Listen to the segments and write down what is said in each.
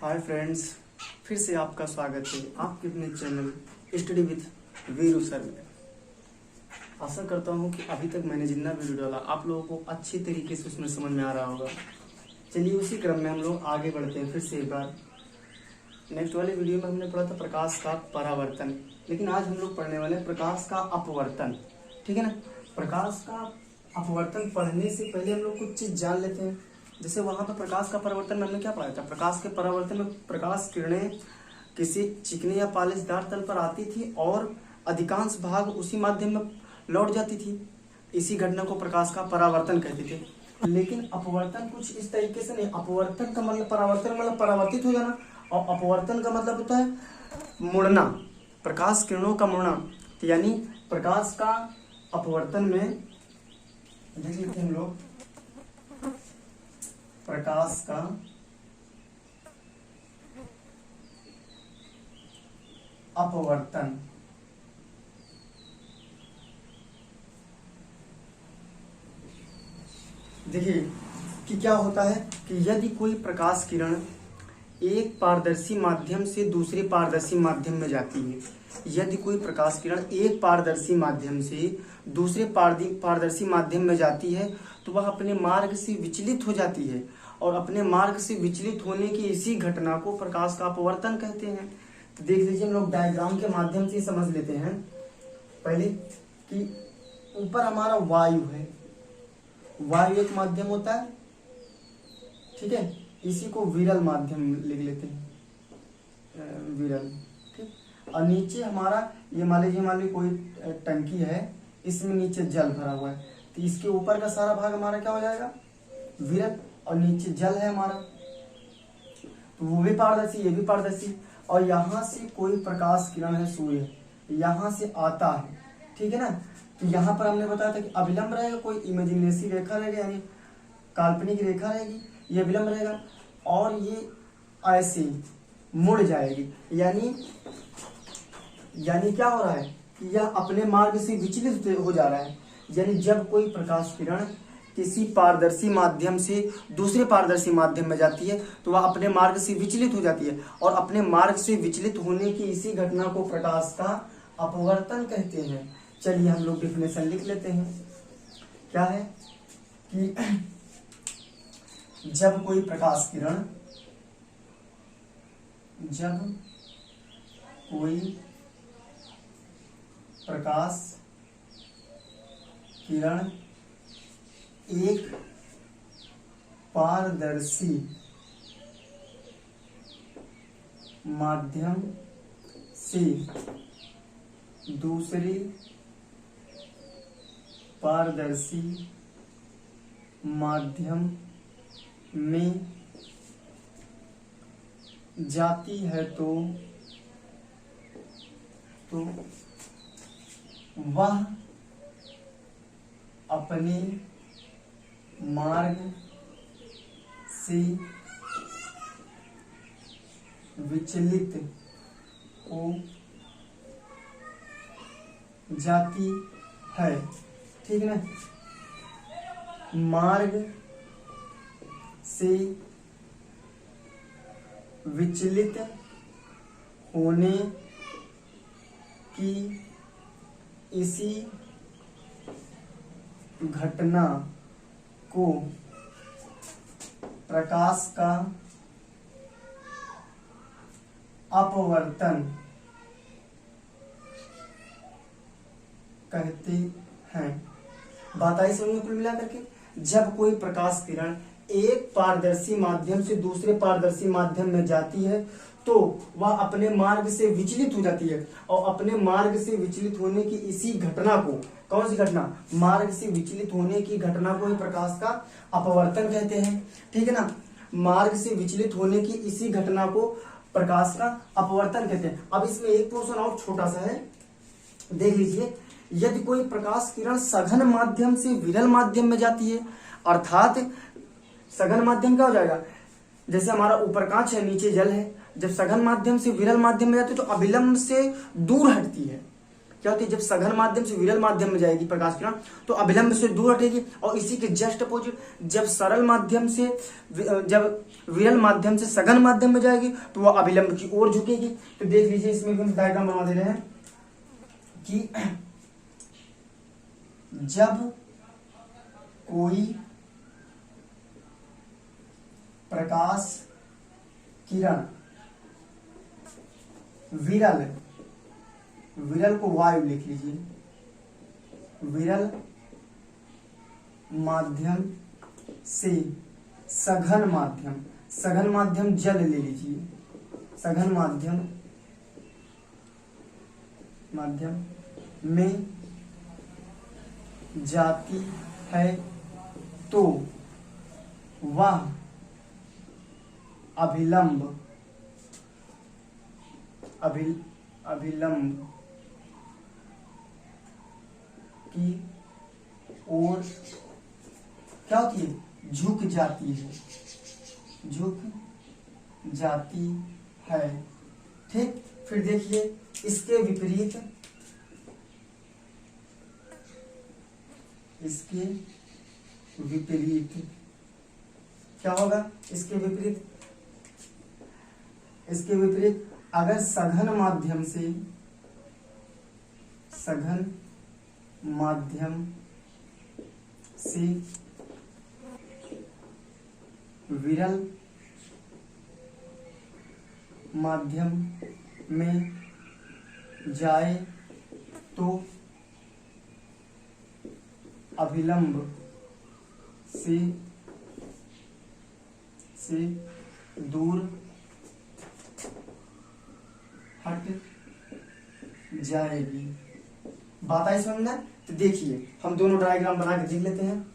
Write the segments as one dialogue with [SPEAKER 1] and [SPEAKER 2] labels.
[SPEAKER 1] Hi friends, फिर से आपका स्वागत है आपके अपने channel study with Veeru sir में। आशा करता हूँ कि अभी तक मैंने जितना वीडियो डाला आप लोगों को अच्छी तरीके से उसमें समझ में आ रहा होगा। चलिए उसी क्रम में हम लोग आगे बढ़ते हैं। फिर से एक बार नेक्स्ट वाले वीडियो में हमने पढ़ा था प्रकाश का परावर्तन, लेकिन आज हम लोग पढ़ने वाले हैं प्रकाश का अपवर्तन। ठीक है ना। प्रकाश का अपवर्तन पढ़ने से पहले हम लोग कुछ चीज जान लेते हैं। जैसे वहां पर प्रकाश का परावर्तन में हमने क्या पढ़ा था। प्रकाश के परावर्तन में प्रकाश किरणें किसी चिकने या पालिशदार तल पर आती थी और अधिकांश भाग उसी माध्यम में लौट जाती थी। इसी घटना को प्रकाश का परावर्तन कहते थे। लेकिन अपवर्तन कुछ इस तरीके से नहीं। अपवर्तन का मतलब परावर्तन मतलब परावर्तित हो जाना, और अपवर्तन का मतलब होता है मुड़ना, प्रकाश किरणों का मुड़ना। तो यानी प्रकाश का अपवर्तन में देख लेते हैं हम लोग प्रकाश का अपवर्तन। देखिए कि क्या होता है कि यदि कोई प्रकाश किरण एक पारदर्शी माध्यम से दूसरे पारदर्शी माध्यम में जाती है, यदि कोई प्रकाश किरण एक पारदर्शी माध्यम से दूसरे पारदर्शी माध्यम में जाती है तो वह अपने मार्ग से विचलित हो जाती है, और अपने मार्ग से विचलित होने की इसी घटना को प्रकाश का अपवर्तन कहते हैं। तो देख लीजिए, हम लोग डायग्राम के माध्यम से समझ लेते हैं पहले कि ऊपर हमारा वायु है, वायु एक माध्यम होता है, ठीक है। इसी को विरल माध्यम लिख लेते हैं, विरल, ठीक। और नीचे हमारा ये मान लीजिए कोई टंकी है, इसमें नीचे जल भरा हुआ है, तो इसके ऊपर का सारा भाग हमारा क्या हो जाएगा, विरल, और नीचे जल है हमारा, तो वो भी पारदर्शी, ये भी पारदर्शी। और यहाँ से कोई प्रकाश किरण है, सूर्य यहाँ से आता है, ठीक है ना। तो यहाँ पर हमने बताया था कि अविलंब रहेगा, कोई इमेजिनेसी रेखा रहेगी, यानी काल्पनिक रेखा रहेगी, ये विलंब रहेगा, और ये ऐसे मुड़ जाएगी। यानी क्या हो रहा है कि यह अपने मार्ग से विचलित हो जा रहा है। यानी जब कोई प्रकाश किरण किसी पारदर्शी माध्यम से दूसरे पारदर्शी माध्यम में जाती है तो वह अपने मार्ग से विचलित हो जाती है, और अपने मार्ग से विचलित होने की इसी घटना को प्रकाश का अपवर्तन कहते हैं। चलिए हम लोग डेफिनेशन लिख लेते हैं। क्या है कि जब कोई प्रकाश किरण एक पारदर्शी माध्यम से दूसरे पारदर्शी माध्यम में जाती है तो वह अपने मार्ग से विचलित हो जाती है, ठीक है ना। मार्ग से विचलित होने की इसी घटना को प्रकाश का अपवर्तन कहते हैं। बात आई समझ में कुल मिला करके। जब कोई प्रकाश किरण एक पारदर्शी माध्यम से दूसरे पारदर्शी माध्यम में जाती है तो वह अपने मार्ग से विचलित हो जाती है, और अपने मार्ग से विचलित होने की इसी घटना को, कौन सी घटना, मार्ग से विचलित होने की घटना को ही प्रकाश का अपवर्तन कहते हैं, ठीक है ना। मार्ग से विचलित होने की इसी घटना को प्रकाश का अपवर्तन कहते हैं। अब इसमें एक पोर्शन और छोटा सा है, देख लीजिए। यदि कोई प्रकाश किरण सघन माध्यम से विरल माध्यम में जाती है, अर्थात सघन माध्यम क्या हो जाएगा, जैसे हमारा ऊपर कांच है नीचे जल है, जब सघन माध्यम से विरल माध्यम में जाती है तो अविलंब से दूर हटती है, क्या होती है, जब सघन माध्यम से विरल माध्यम में जाएगी प्रकाश किरण तो अभिलंब से दूर हटेगी, और इसी के जस्ट अपोजिट जब सरल माध्यम से जब विरल माध्यम से सघन माध्यम में जाएगी तो वह अभिलंब की ओर झुकेगी। तो देख लीजिए इसमें भी हम डायग्राम बना दे रहे हैं कि जब कोई प्रकाश किरण विरल, विरल को वायु लिख लीजिए, विरल माध्यम से सघन माध्यम, सघन माध्यम जल ले लीजिए, सघन माध्यम में जाती है तो वह अभिलंब की ओर क्या होती है, झुक जाती है, झुक जाती है। ठीक, फिर देखिए इसके विपरीत, इसके विपरीत क्या होगा, इसके विपरीत, इसके विपरीत अगर सघन माध्यम से, सघन माध्यम से विरल माध्यम में जाए तो अभिलंब से दूर हट जाएगी। बात आई समझ में? तो देखिए हम दोनों डायग्राम बना के देख लेते हैं।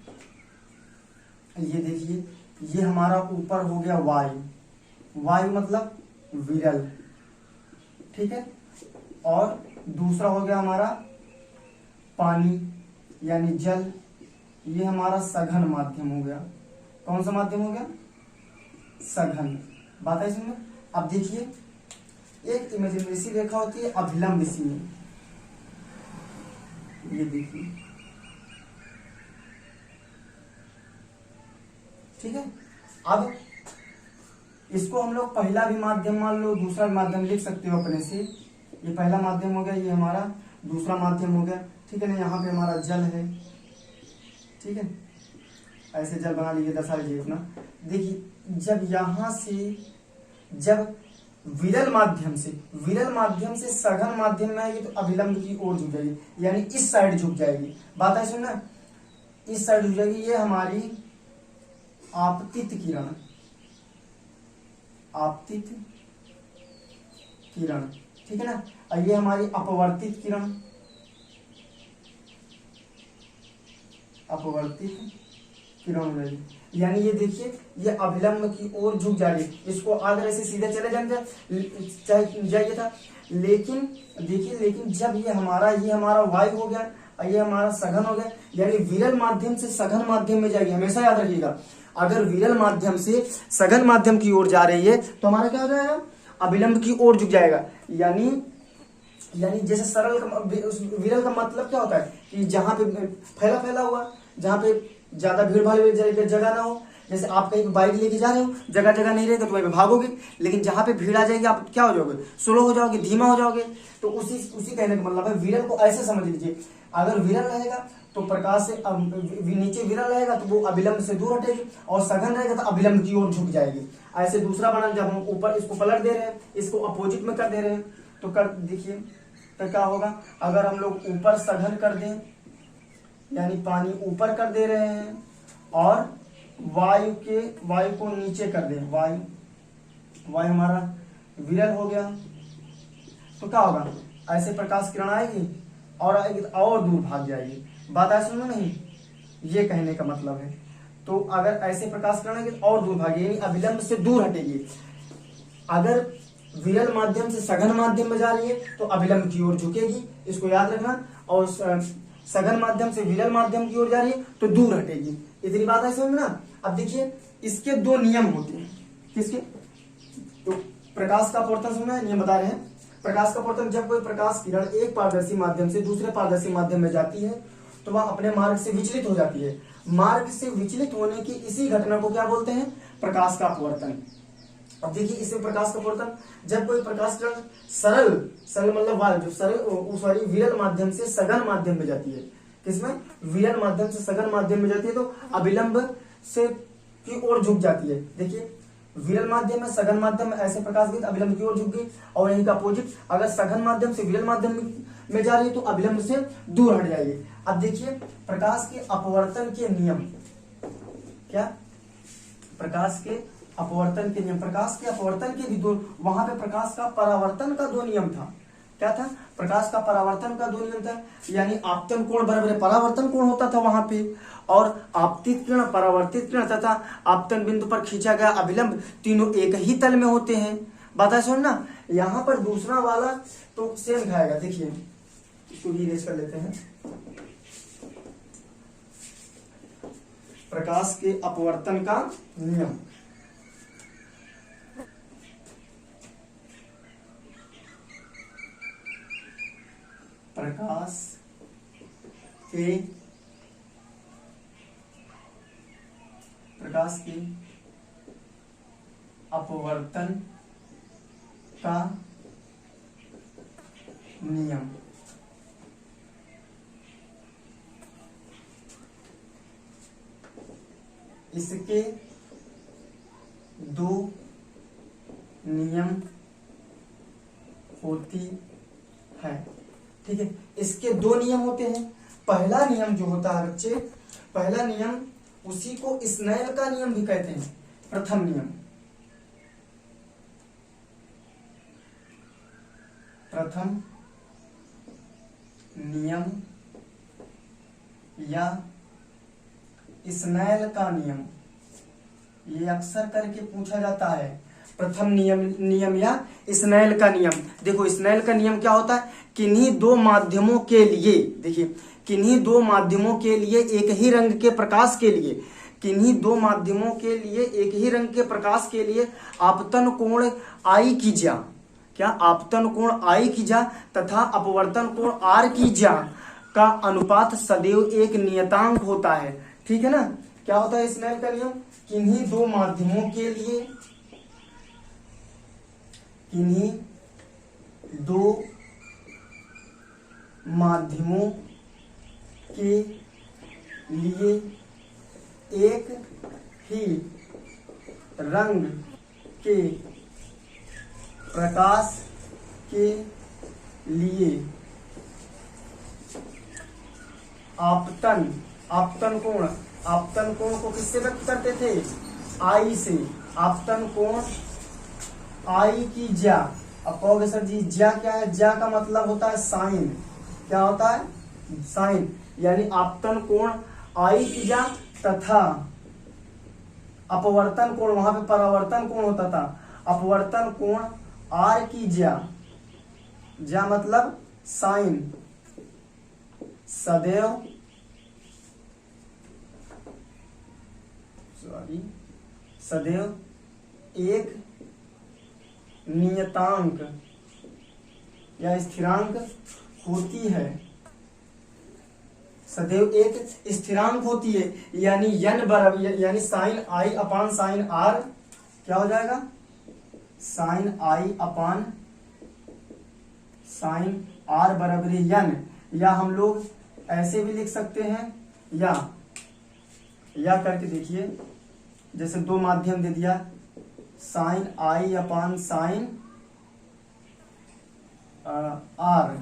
[SPEAKER 1] ये देखिए, ये हमारा ऊपर हो गया वायु, वायु मतलब विरल, ठीक है, और दूसरा हो गया हमारा पानी यानी जल, ये हमारा सघन माध्यम हो गया। कौन सा माध्यम हो गया, सघन। बात है इसमें? अब देखिए एक इमेजिनरी सी रेखा होती है अभिलंब सी में, ये देखिए, ठीक है। अब इसको हम लोग पहला भी माध्यम मान लो, दूसरा भी माध्यम लिख सकते हो अपने से। ये पहला माध्यम हो गया, ये हमारा दूसरा माध्यम हो गया, ठीक है ना। यहाँ पे हमारा जल है, ठीक है, ऐसे जल बना लीजिए, दर्शा लीजिए अपना। देखिए जब यहां से, जब विरल माध्यम से सघन माध्यम में आएगी तो अभिलंब की ओर झुक जाएगी, यानी इस साइड झुक जाएगी। बात है सुनना, इस साइड झुक जाएगी। ये हमारी आपतित किरण, आपतित किरण, ठीक है ना। और ये हमारी अपवर्तित किरण, अपवर्तित किरण हो जाएगी। यानी ये देखिए, ये अभिलंब की ओर झुक जा रही है। इसको आगे से सीधे चले जाइए था, लेकिन देखिए, लेकिन जब ये हमारा वायु हो गया और ये हमारा सघन हो गया, यानी विरल माध्यम से सघन माध्यम में जाएगी। हमेशा याद रखिएगा, अगर विरल माध्यम से सघन माध्यम की ओर जा रही है तो हमारा क्या हो जाएगा, अभिलंब की ओर झुक जाएगा। यानी जैसे सरल विरल का मतलब क्या होता है कि जहां पे फैला हुआ, जहां पे ज्यादा भीड़ भाड़ जगह ना हो। जैसे आप कहीं बाइक लेके जा रहे हो, जगह जगह नहीं रहेगा तो वहीं पे भागोगे, लेकिन जहां पे भीड़ आ जाएगी आप क्या हो जाओगे, स्लो हो जाओगे, धीमा हो जाओगे। तो उसी कहने का मतलब है, विरल को ऐसे समझ लीजिए, अगर विरल रहेगा तो प्रकाश से नीचे विरल रहेगा तो वो अभिलंब से दूर हटेगी, और सघन रहेगा तो अभिलंब की ओर झुक जाएगी। ऐसे दूसरा बना, जब हम ऊपर इसको पलट दे रहे हैं, इसको अपोजिट में कर दे रहे हैं, तो कर देखिए तो क्या होगा। अगर हम लोग ऊपर सघन कर दें, यानी पानी ऊपर कर दे रहे हैं, और वायु को नीचे कर दें, वायु हमारा विरल हो गया, तो क्या होगा, ऐसे प्रकाश किरण आएगी और दूर भाग जाएगी। बात ऐसे में नहीं, ये कहने का मतलब है। तो अगर ऐसे प्रकाश किरण आएगी तो और दूर भागेगी, यानी अभिलंब से दूर हटेगी। अगर विरल माध्यम से सघन माध्यम में जा रही है तो अभिलंब की ओर झुकेगी, इसको याद रखना। और सघन माध्यम से विरल माध्यम की ओर जा रही है तो दूर हटेगी। इतनी बात है समझ में ना। अब देखिए इसके दो नियम होते हैं। किसके? तो प्रकाश का अपवर्तन समय नियम बता रहे हैं। प्रकाश का अपवर्तन, जब कोई प्रकाश किरण एक पारदर्शी माध्यम से दूसरे पारदर्शी माध्यम में जाती है तो वह अपने मार्ग से विचलित हो जाती है। मार्ग से विचलित होने की इसी घटना को क्या बोलते हैं? प्रकाश का अपवर्तन। अब देखिए इसमें प्रकाश का अपवर्तन, जब कोई प्रकाश किरण सरल मतलब वायु विरल माध्यम से सघन माध्यम में जाती है। किसमें? विरल माध्यम से सघन माध्यम में जाती है तो अभिलंब से की ओर झुक जाती है। देखिए विरल माध्यम में सघन माध्यम में ऐसे प्रकाश गई अभिलंब की ओर झुक गई, और यही का अपोजिट, अगर सघन माध्यम से विरल माध्यम में जा रही है तो अभिलंब से दूर हट जाएगी। अब देखिए प्रकाश के अपवर्तन के नियम, क्या प्रकाश के अपवर्तन के नियम, प्रकाश के अपवर्तन के भी दो, वहां पे प्रकाश का परावर्तन का दो नियम था। क्या था? प्रकाश का परावर्तन का दो नियम था, यानी आपतन कोण बराबर परावर्तन कोण होता था वहां पे, और आपतित किरण, परावर्तित किरण तथा आपतन बिंदु पर खींचा गया अभिलंब, तीनों एक ही तल में होते हैं। बात है सुनना। यहाँ पर दूसरा वाला तो सेम खाएगा। देखिए इसको भी इरेज कर लेते हैं। प्रकाश के अपवर्तन का नियम, प्रकाश के अपवर्तन का नियम। इसके दो नियम होती है। ठीक है, इसके दो नियम होते हैं। पहला नियम जो होता है बच्चे, पहला नियम उसी को स्नेल का नियम भी कहते हैं। प्रथम नियम, प्रथम नियम या स्नेल का नियम, ये अक्सर करके पूछा जाता है। प्रथम नियम या स्नेल का नियम। देखो स्नेल का नियम क्या होता है? किन्हीं दो माध्यमों के लिए, देखिए किन्हीं दो माध्यमों के लिए एक ही रंग के प्रकाश के लिए, किन्हीं दो माध्यमों के लिए एक ही रंग के प्रकाश के लिए आपतन कोण आई की जा, क्या आपतन कोण आई की जा तथा अपवर्तन कोण आर की जा का अनुपात सदैव एक नियतांक होता है। ठीक है ना? क्या होता है स्नेल का नियम? किन्हीं दो माध्यमों के लिए, किन्हीं दो माध्यमों के लिए एक ही रंग के प्रकाश के लिए आपतन कोण को किससे व्यक्त करते थे? आई से। आपतन कोण आई की ज्या। अब कहोगे सर जी ज्या क्या है? ज्या का मतलब होता है साइन। क्या होता है? साइन। यानी आपतन कोण आई की ज्या तथा अपवर्तन कोण, वहां पे परावर्तन कोण होता था, अपवर्तन कोण आर की ज्या। ज्या मतलब साइन, सदैव एक नियतांक या स्थिरांक होती है। सदैव एक स्थिरांक होती है, यानी n बराबर, यानी sine I upon sine R क्या हो जाएगा? Sine I upon sine R बराबर n। या हम लोग ऐसे भी लिख सकते हैं, या करके देखिए, जैसे दो माध्यम दे दिया, sine I upon sine R,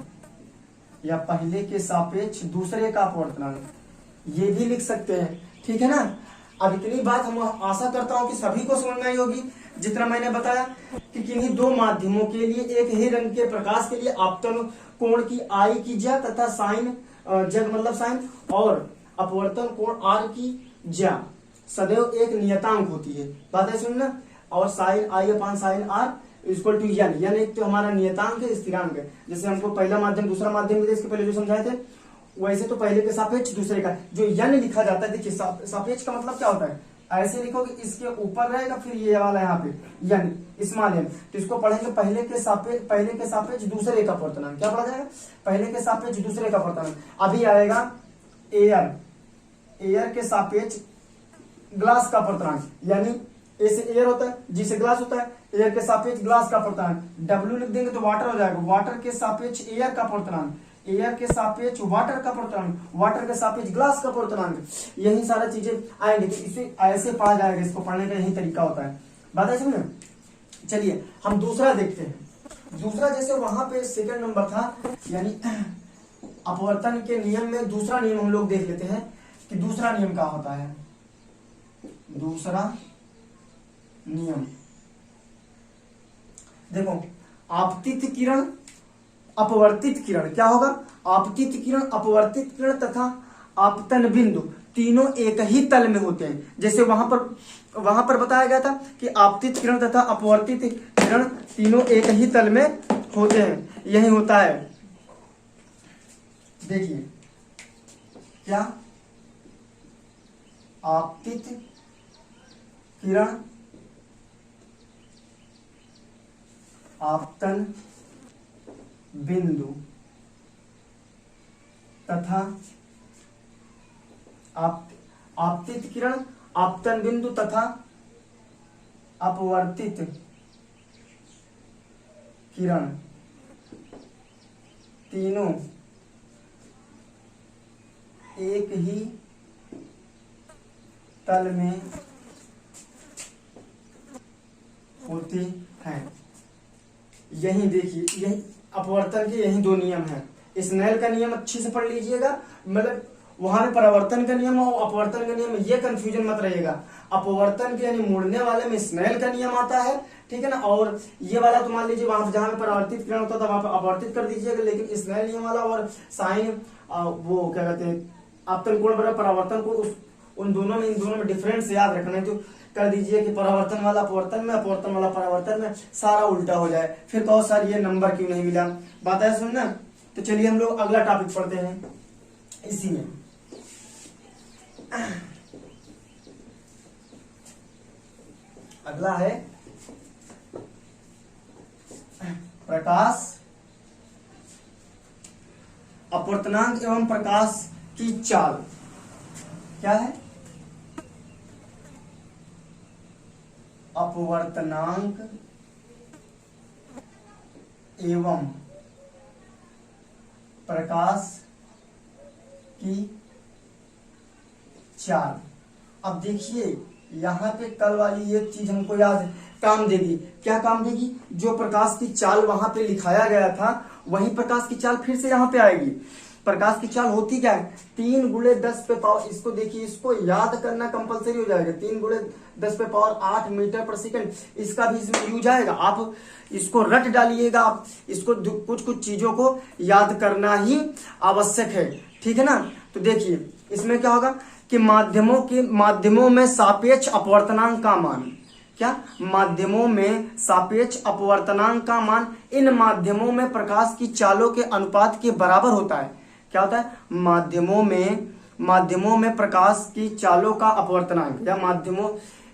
[SPEAKER 1] या पहले के सापेक्ष दूसरे का अपवर्तनांक, ये भी लिख सकते हैं। ठीक है ना? अब इतनी बात हम आशा करता हूं कि सभी को समझ में आई होगी। जितना मैंने बताया कि किन्हीं दो माध्यमों के लिए एक ही रंग के प्रकाश के लिए आपतन कोण की आई की ज्या तथा साइन जग मतलब साइन और अपवर्तन कोण आर की ज्या सदैव एक नियतांक होती है। बात है सुनना। और sine I upon sine R equal to N एक तो हमारा नियतांक है, स्थिरांक है। जैसे हमको पहला माध्यम दूसरा माध्यम मिले, इसके पहले जो समझाए थे, वैसे तो पहले के सापेक्ष दूसरे का जो यन लिखा जाता है। देखिए सापेक्ष का मतलब क्या होता है? ऐसे लिखोगे इसके ऊपर रहेगा, फिर ये वाला यहाँ पे यानी स्मॉल एन, तो इसको पढ़ेंगे पहले के सापेक्ष दूसरे का अपवर्तनांक। क्या पढ़ा जाएगा? पहले के सापेक्ष दूसरे का अपवर्तनांक। अभी आएगा एयर के सापेक्ष ग्लास का अपवर्तनांक, यानी ए से एयर होता है, जी से ग्लास होता है, एयर के सापेक्ष ग्लास का अपवर्तनांक। डब्ल्यू लिख देंगे तो वाटर हो जाएगा, वाटर के सापेक्ष एयर का अपवर्तनांक, एयर के सापेक्ष वाटर का अपवर्तनांक, वाटर के सापेक्ष ग्लास का अपवर्तनांक। यही सारा चीजें आएंगे, तो इसे ऐसे पढ़ा जाएगा। इसको पढ़ने का यही तरीका होता है। बात है समझे? चलिए हम दूसरा देखते हैं। दूसरा जैसे वहां पे सेकंड नंबर था, यानी अपवर्तन के नियम में दूसरा नियम हम लोग देख लेते हैं कि दूसरा नियम क्या होता है। दूसरा नियम देखो, आपतित किरण अपवर्तित किरण, क्या होगा? आपतित किरण, अपवर्तित किरण तथा आपतन बिंदु तीनों एक ही तल में होते हैं। जैसे वहां पर बताया गया था कि आपतित किरण तथा अपवर्तित किरण तीनों एक ही तल में होते हैं, यही होता है। देखिए क्या, आपतित किरण आपतन बिंदु तथा आपतित किरण आपतन बिंदु तथा अपवर्तित किरण तीनों एक ही तल में होते हैं। यही देखिए, यही अपवर्तन के यही दो नियम हैं। स्नेल का नियम अच्छे से पढ़ लीजिएगा, मतलब वहां परावर्तन का नियम और अपवर्तन का नियम, ये कंफ्यूजन मत रहिएगा। अपवर्तन के यानी मुड़ने वाले में स्नेल का नियम आता है, ठीक है ना, और ये वाला तो मान लीजिए वहां जहां परावर्तित किरण होता था वहां पर अपवर्तित कर दीजिएगा, लेकिन स्नेल नियम वाला और साइन वो क्या कहते हैं आपतन कोण बराबर परावर्तन को, उन दोनों में, इन दोनों में डिफरेंस याद रखना है। तो कर दीजिए कि परावर्तन वाला अपवर्तन में, अपवर्तन वाला परावर्तन में, सारा उल्टा हो जाए, फिर कहो सर ये नंबर क्यों नहीं मिला। बात है सुनना। तो चलिए हम लोग अगला टॉपिक पढ़ते हैं इसी में। अगला है प्रकाश अपवर्तनांक एवं प्रकाश की चाल। क्या है? अपवर्तनांक एवं प्रकाश की चाल। अब देखिए यहाँ पे कल वाली ये चीज हमको याद काम देगी। क्या काम देगी? जो प्रकाश की चाल वहां पे लिखाया गया था वही प्रकाश की चाल फिर से यहाँ पे आएगी। प्रकाश की चाल होती क्या है? 3 × 10 पे पावर, इसको देखिए, इसको याद करना कंपलसरी हो जाएगा। 3 × 10 पे पावर 8 मीटर पर सेकंड, इसका भी इसमें यूज आएगा। आप इसको रट डालिएगा, आप इसको कुछ चीजों को याद करना ही आवश्यक है, ठीक है ना। तो देखिए इसमें क्या होगा कि माध्यमों में सापेक्ष अपवर्तनांक का मान। क्या? माध्यमों में सापेक्ष अपवर्तनांक का मान इन माध्यमों में प्रकाश की चालों के अनुपात के बराबर होता है। क्या होता है? माध्यमों में प्रकाश की चालों का अपवर्तनांक, या माध्यमों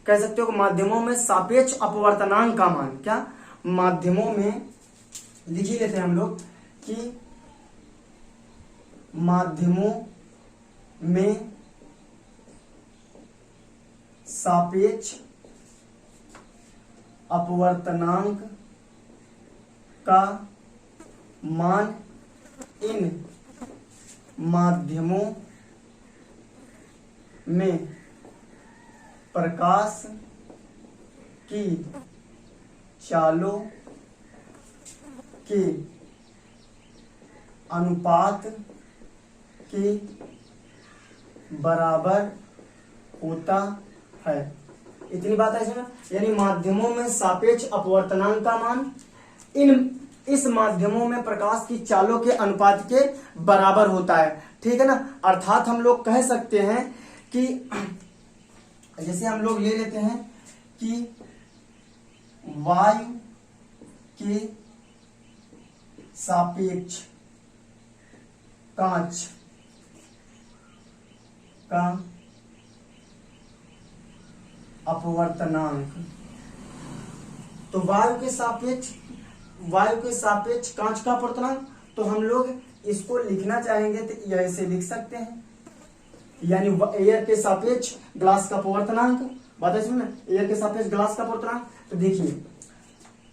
[SPEAKER 1] कह सकते हो, माध्यमों में सापेक्ष अपवर्तनांक का मान। क्या? माध्यमों में लिख ही लेते हैं हम लोग कि माध्यमों में सापेक्ष अपवर्तनांक का मान इन माध्यमों में प्रकाश की चालों के अनुपात के बराबर होता है। इतनी बात है इसमें, यानी माध्यमों में सापेक्ष अपवर्तनांक का मान इस माध्यमों में प्रकाश की चालों के अनुपात के बराबर होता है, ठीक है ना। अर्थात हम लोग कह सकते हैं कि जैसे हम लोग ले लेते हैं कि वायु के सापेक्ष कांच का अपवर्तनांक। तो वायु के सापेक्ष कांच का अपवर्तनांक, तो हम लोग इसको लिखना चाहेंगे तो ये ऐसे लिख सकते हैं, यानी एयर के सापेक्ष ग्लास का अपवर्तनांक। बात है सुनना, एयर के सापेक्ष ग्लास का अपवर्तनांक। तो देखिए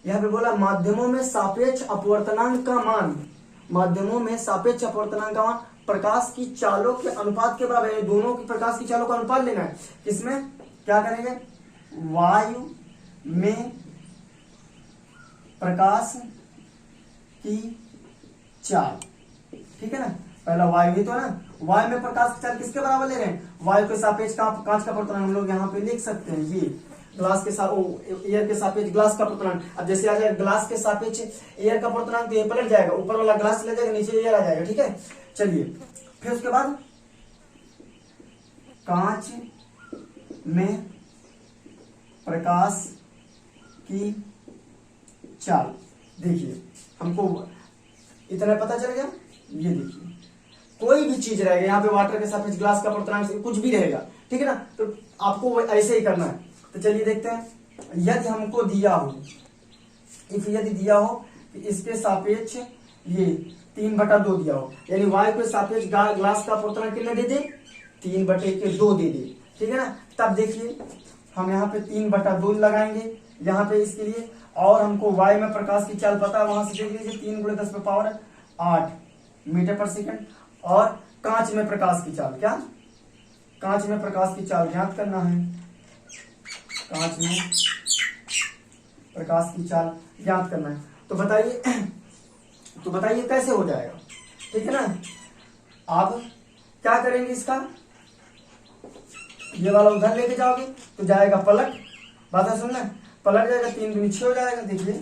[SPEAKER 1] यहाँ पे बोला माध्यमों में सापेक्ष अपवर्तनांक का मान, माध्यमों में सापेक्ष अपवर्तनांक का मान प्रकाश की चालों के अनुपात के बराबर है। दोनों की प्रकाश की चालों का अनुपात लेना है। किसमें क्या करेंगे, वायु में प्रकाश की चाल, ठीक है ना। पहला वायु ही तो है ना, वायु में प्रकाश की चाल किसके बराबर ले रहे हैं, वायु के सापेक्ष कांच का अपवर्तनांक। हम लोग यहाँ पे लिख सकते हैं ये ग्लास के साथ एयर के सापेक्ष ग्लास का अपवर्तनांक। अब जैसे आ जाएगा ग्लास के सापेक्ष एयर का अपवर्तनांक, तो ये पलट जाएगा, ऊपर वाला ग्लास चला जाएगा, नीचे एयर आ जाएगा, ठीक है। चलिए फिर उसके बाद कांच में प्रकाश की चाल, देखिए हमको इतना पता चल गया। ये देखिए कोई भी चीज रहेगा यहाँ पे, वाटर के सापेक्ष ग्लास का अपवर्तनांक कुछ भी रहेगा, ठीक है ना, तो आपको ऐसे ही करना है। तो चलिए देखते हैं, यदि हमको दिया हो, यदि दिया हो कि इसके सापेक्ष ये 3/2 दिया हो, यानी वायु के सापेक्ष ग्लास का अपवर्तनांक कितना दे दे, 3/2 दे दे, ठीक है ना। तब देखिए हम यहाँ पे 3/2 लगाएंगे यहाँ पे इसके लिए, और हमको वायु में प्रकाश की चाल पता है, वहां से देख लीजिए 3 × 10⁸ मीटर पर सेकंड। और कांच में प्रकाश की चाल, क्या कांच में प्रकाश की चाल ज्ञात करना है, कांच में प्रकाश की चाल ज्ञात करना है। तो बताइए कैसे हो जाएगा, ठीक है ना। आप क्या करेंगे, इसका ये वाला उधर लेके जाओगे तो जाएगा पलट, बात है सुनना, पलट जाएगा, 3 दूनी 6 हो जाएगा। देखिए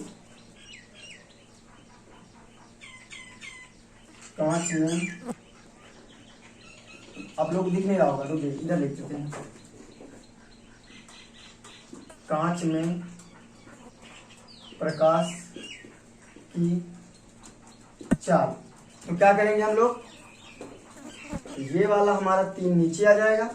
[SPEAKER 1] कांच में, आप लोग दिख नहीं रहा होगा, रुकिए इधर लिख देते हैं, कांच में प्रकाश की चाल। तो क्या करेंगे हम लोग, ये वाला हमारा 3 नीचे आ जाएगा,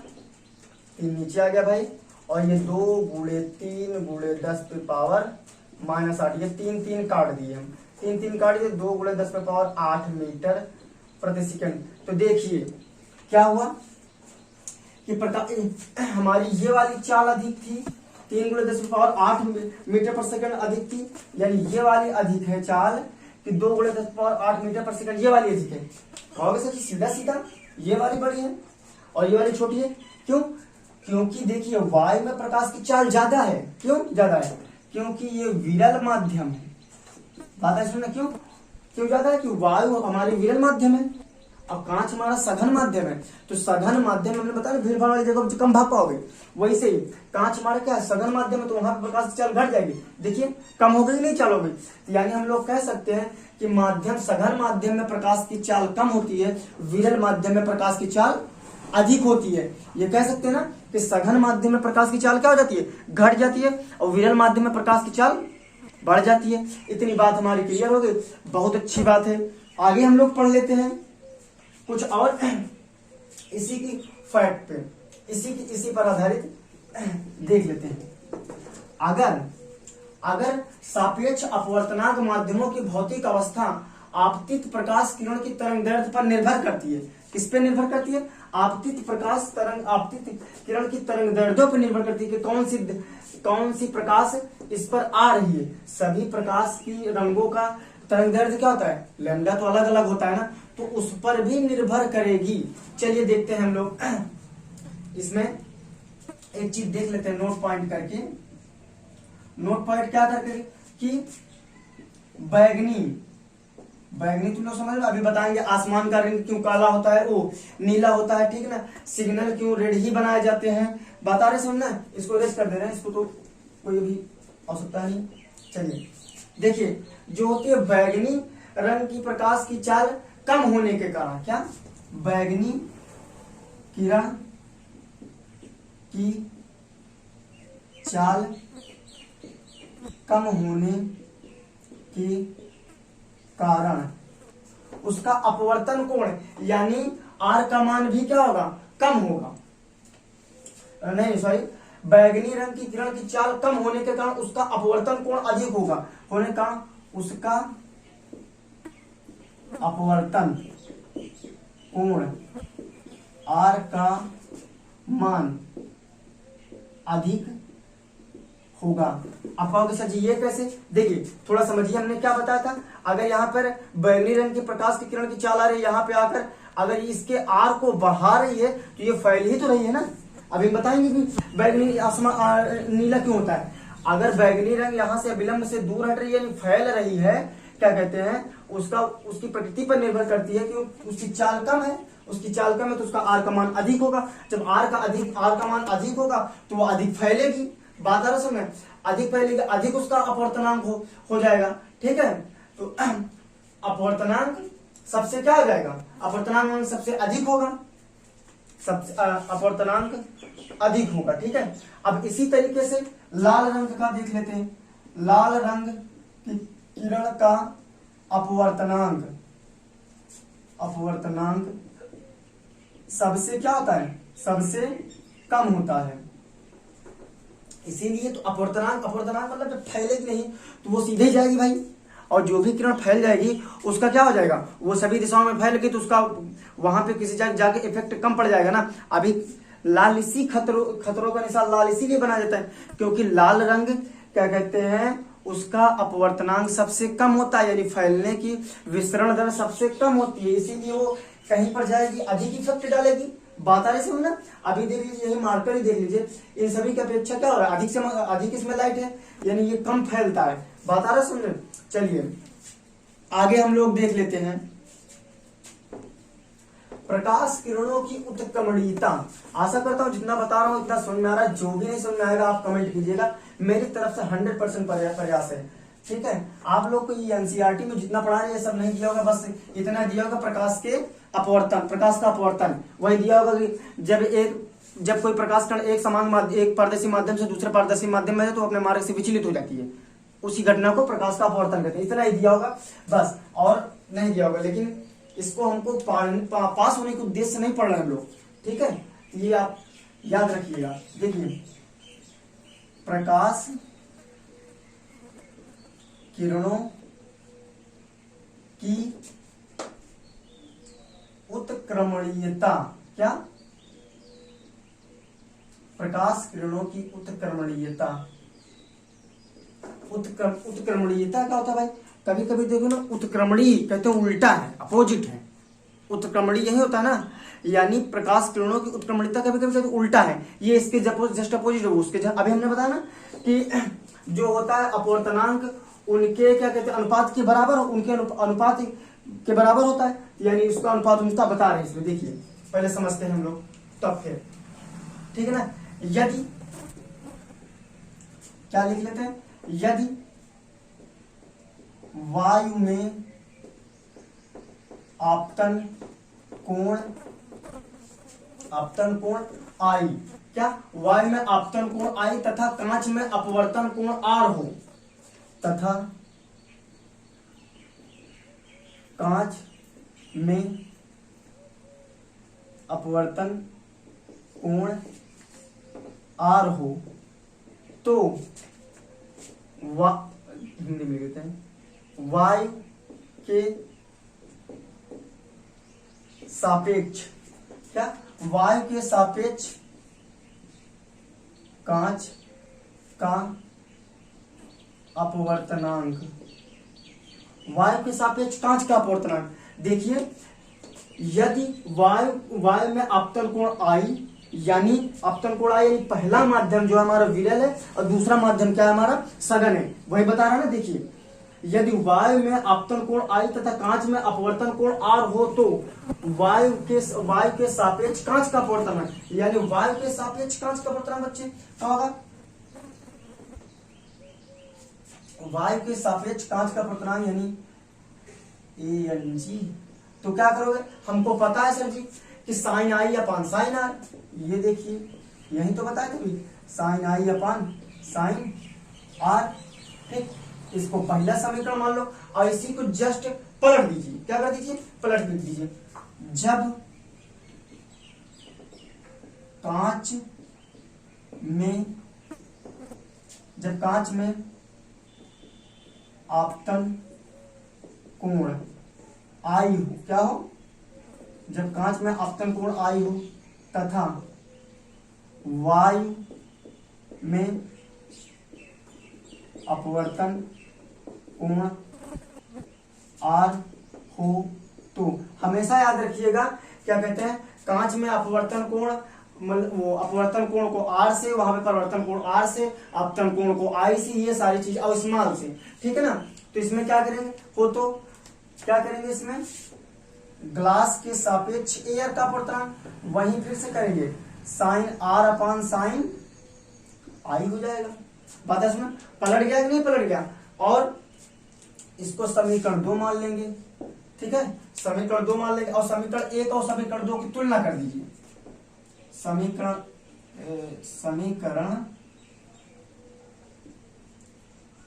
[SPEAKER 1] 3 नीचे आ गया भाई, और ये 2 × 3 × 10⁻⁻8, ये 3 काट दिए हम, 3 काट दिए, 2 × 10⁸ मीटर प्रति सेकंड। तो देखिए क्या हुआ कि हमारी ये वाली चाल अधिक थी, 3 × 10⁸ मीटर पर सेकंड अधिक थी, यानी ये वाली अधिक है चाल कि 2 × 10⁸ मीटर पर सेकंड, ये वाली अधिक है। कहोगे सर सीधा सीधा ये वाली बड़ी है और ये वाली छोटी है, क्यों, क्योंकि देखिए वायु में प्रकाश की चाल ज्यादा है। क्यों ज्यादा है, क्योंकि ये विरल माध्यम है। बात है सुनना, क्यों ज्यादा है, क्योंकि वायु हमारी विरल माध्यम है, अब कांच हमारा सघन माध्यम है। तो सघन माध्यम हमने बताया भीड़ भाड़ वाली जगह कम भाग पाओगे, वैसे ही कांच हमारा क्या है, सघन माध्यम है, तो वहां पर प्रकाश की चाल घट जाएगी। देखिए कम हो गई, नहीं चाल हो गई। तो यानी हम लोग कह सकते हैं कि माध्यम, सघन माध्यम में प्रकाश की चाल कम होती है, विरल माध्यम में प्रकाश की चाल अधिक होती है। ये कह सकते हैं ना कि सघन माध्यम में प्रकाश की चाल क्या हो जाती है, घट जाती है, और विरल माध्यम में प्रकाश की चाल बढ़ जाती है। इतनी बात हमारी क्लियर हो गई, बहुत अच्छी बात है। आगे हम लोग पढ़ लेते हैं कुछ और इसी की फैक्ट पे, इसी पर आधारित देख लेते हैं। अगर सापेक्ष अपवर्तनांक माध्यमों की भौतिक अवस्था आपतित प्रकाश किरण की तरंगदैर्घ्य पर निर्भर करती है। किस पे निर्भर करती है, आपतित किरण की तरंगदैर्घ्य पर निर्भर करती है कि कौन सी प्रकाश इस पर आ रही है। सभी प्रकाश की रंगों का तरंगदैर्घ्य क्या होता है, लैम्डा तो अलग अलग होता है ना, तो उस पर भी निर्भर करेगी। चलिए देखते हैं हम लोग, इसमें एक चीज देख लेते हैं नोट पॉइंट करके। नोट पॉइंट क्या करके कि बैगनी तुम लोग समझ लो, अभी बताएंगे आसमान का रंग क्यों काला होता है, वो नीला होता है, ठीक है ना, सिग्नल क्यों रेड ही बनाए जाते हैं, बता रहे समझना। इसको रेस्ट कर दे रहे हैं, इसको तो कोई भी आवश्यकता नहीं। चलिए देखिए, जो होती है बैगनी रंग की प्रकाश की चाल कम होने के कारण, क्या, बैगनी किरण की चाल कम होने के कारण उसका अपवर्तन कोण यानी आर का मान भी क्या होगा, कम होगा, नहीं सॉरी, बैगनी रंग की किरण की चाल कम होने के कारण उसका अपवर्तन कोण अधिक होगा, होने का उसका अपवर्तन कोण R का मान अधिक होगा। आप कहोगे सर जी ये कैसे? देखिए थोड़ा समझिए, हमने क्या बताया था, अगर यहाँ पर बैगनी रंग के प्रकाश की किरण की चाल आ रही है, यहाँ पे आकर अगर इसके आर को बढ़ा रही है तो ये फैल ही तो रही है ना। अभी बताएंगे कि बैगनी आसमान नीला क्यों होता है। अगर बैगनी रंग यहाँ से विलंब से दूर हट रही है, यानी फैल रही है, क्या कहते हैं, उसकी प्रकृति पर निर्भर करती है कि उसकी चाल कम है, उसकी चाल कम है तो उसका आर का मान अधिक होगा। जब आर का मान अधिक होगा तो वो अधिक फैलेगी। बात आ रहा समझ में? अधिक फैलेगी, अधिक उसका अपवर्तनांक हो जाएगा। ठीक है, तो अपवर्तनांक सबसे क्या हो जाएगा, अपवर्तनांक सबसे अधिक होगा, सबसे अपवर्तनांक अधिक होगा। ठीक है, अब इसी तरीके से लाल रंग का देख लेते हैं। लाल रंग की किरण का अपवर्तनांक सबसे क्या होता है, सबसे कम होता है। इसीलिए तो अपवर्तनांक मतलब जब फैलेगी नहीं तो वो सीधे जाएगी भाई, और जो भी किरण फैल जाएगी उसका क्या हो जाएगा, वो सभी दिशाओं में फैल गई तो उसका वहां पे किसी जगह जाके इफेक्ट कम पड़ जाएगा ना। अभी लाल इसी खतरों का निशान लाल इसीलिए बनाया जाता है क्योंकि लाल रंग क्या कहते हैं, उसका अपवर्तनांक सबसे कम होता है, यानी फैलने की विसरण दर सबसे कम होती है, इसीलिए वो कहीं पर जाएगी अधिक इफेक्ट डालेगी। बात आ रही समझ ना। अभी देख लीजिए, यही मार्कर ही देख लीजिए, इन सभी की अपेक्षा क्या हो रहा है, अधिक से अधिक इसमें लाइट है, यानी ये कम फैलता है। बात आ रहा समझ। चलिए आगे हम लोग देख लेते हैं प्रकाश किरणों की उत्क्रमणीयता। आशा करता हूं जितना बता रहा हूं इतना समझ में आ रहा है। जो भी नहीं समझ में आएगा आप कमेंट कीजिएगा, मेरी तरफ से 100% प्रयास है। ठीक है, आप लोग को ये एनसीईआरटी में जितना पढ़ा है ये सब नहीं दिया होगा, बस इतना दिया होगा प्रकाश का अपवर्तन वही दिया होगा कि जब कोई प्रकाश कण एक पारदर्शी माध्यम से दूसरे पारदर्शी माध्यम में है तो अपने मार्ग से विचलित हो जाती है, उसी घटना को प्रकाश का अपवर्तन कहते हैं। इतना ही दिया होगा बस, और नहीं दिया होगा। लेकिन इसको हमको पास होने के उद्देश्य से नहीं पढ़ रहे हम लोग। ठीक है, ये आप याद रखिएगा। देखिए प्रकाश किरणों की उत्क्रमणीयता, क्या, प्रकाश किरणों की उत्क्रमणीयता क्या होता है भाई? कभी कभी देखो ना, उत्क्रमणी कहते हैं उल्टा है, अपोजिट है। उत्क्रमणी यही होता है ना, यानी प्रकाश किरणों की उत्क्रमणीयता कभी कभी उल्टा है, ये इसके जस्ट अपोजिट है। उसके अभी हमने बताया ना कि जो होता है अपवर्तनांक उनके क्या कहते हैं अनुपात के बराबर, उनके अनुपात के बराबर होता है, यानी उसका अनुपात उनका बता रहे हैं इसमें। देखिए पहले समझते हैं हम लोग तब फिर, ठीक है ना। यदि क्या लिख लेते हैं, यदि वायु में आपतन कोण आई, क्या, वायु में आपतन कोण आई तथा कांच में अपवर्तन कोण आर हो, तथा कांच में अपवर्तन कोण आर हो तो हिंदी में कहते हैं वायु के सापेक्ष, क्या, वायु के सापेक्ष कांच का अपवर्तनांक, वायु के सापेक्ष कांच का अपवर्तनांक। देखिए यदि वायु में आपतन कोण आई, यानी आपतन कोण आई, यानी पहला माध्यम जो हमारा विरल है और दूसरा माध्यम क्या है हमारा सघन है, वही बता रहा है ना। देखिए यदि वायु में आपतन कोण आई तथा कांच में अपवर्तन कोण आर हो तो वायु के सापेक्ष कांच का अपवर्तनांक, यानी वायु के सापेक्ष कांच का अपवर्तनांक बच्चे क्या होगा, वायु के सापेक्ष कांच का अपवर्तनांक यानी ANG। तो क्या करोगे, हमको पता है सर जी कि sine I upon sine R, ये देखिए यही तो बताया था sine I upon sine R. ठीक, इसको पहला समीकरण मान लो और इसी को जस्ट पलट दीजिए। क्या कर दीजिए, पलट लिख दीजिए। जब कांच में, जब कांच में आपतन कोण आई हो, क्या हो, जब कांच में आपतन कोण आई हो तथा वायु में अपवर्तन कोण आर हो तो, हमेशा याद रखिएगा क्या कहते हैं, कांच में अपवर्तन कोण, वो अपवर्तन कोण को आर से, वहां पे परिवर्तन कोण आर से, अपतन कोण को आई से, ये सारी चीज अवस्माल से, ठीक है ना। तो इसमें क्या करेंगे, हो तो क्या करेंगे, इसमें ग्लास के सापेक्ष एयर का अपवर्तनांक, वहीं फिर से करेंगे साइन आर अपान साइन आई हो जाएगा। बात है, इसमें पलट गया कि नहीं पलट गया। और इसको समीकरण 2 मान लेंगे, ठीक है, समीकरण 2 मान लेंगे, और समीकरण 1 और समीकरण 2 की तुलना कर दीजिए। समीकरण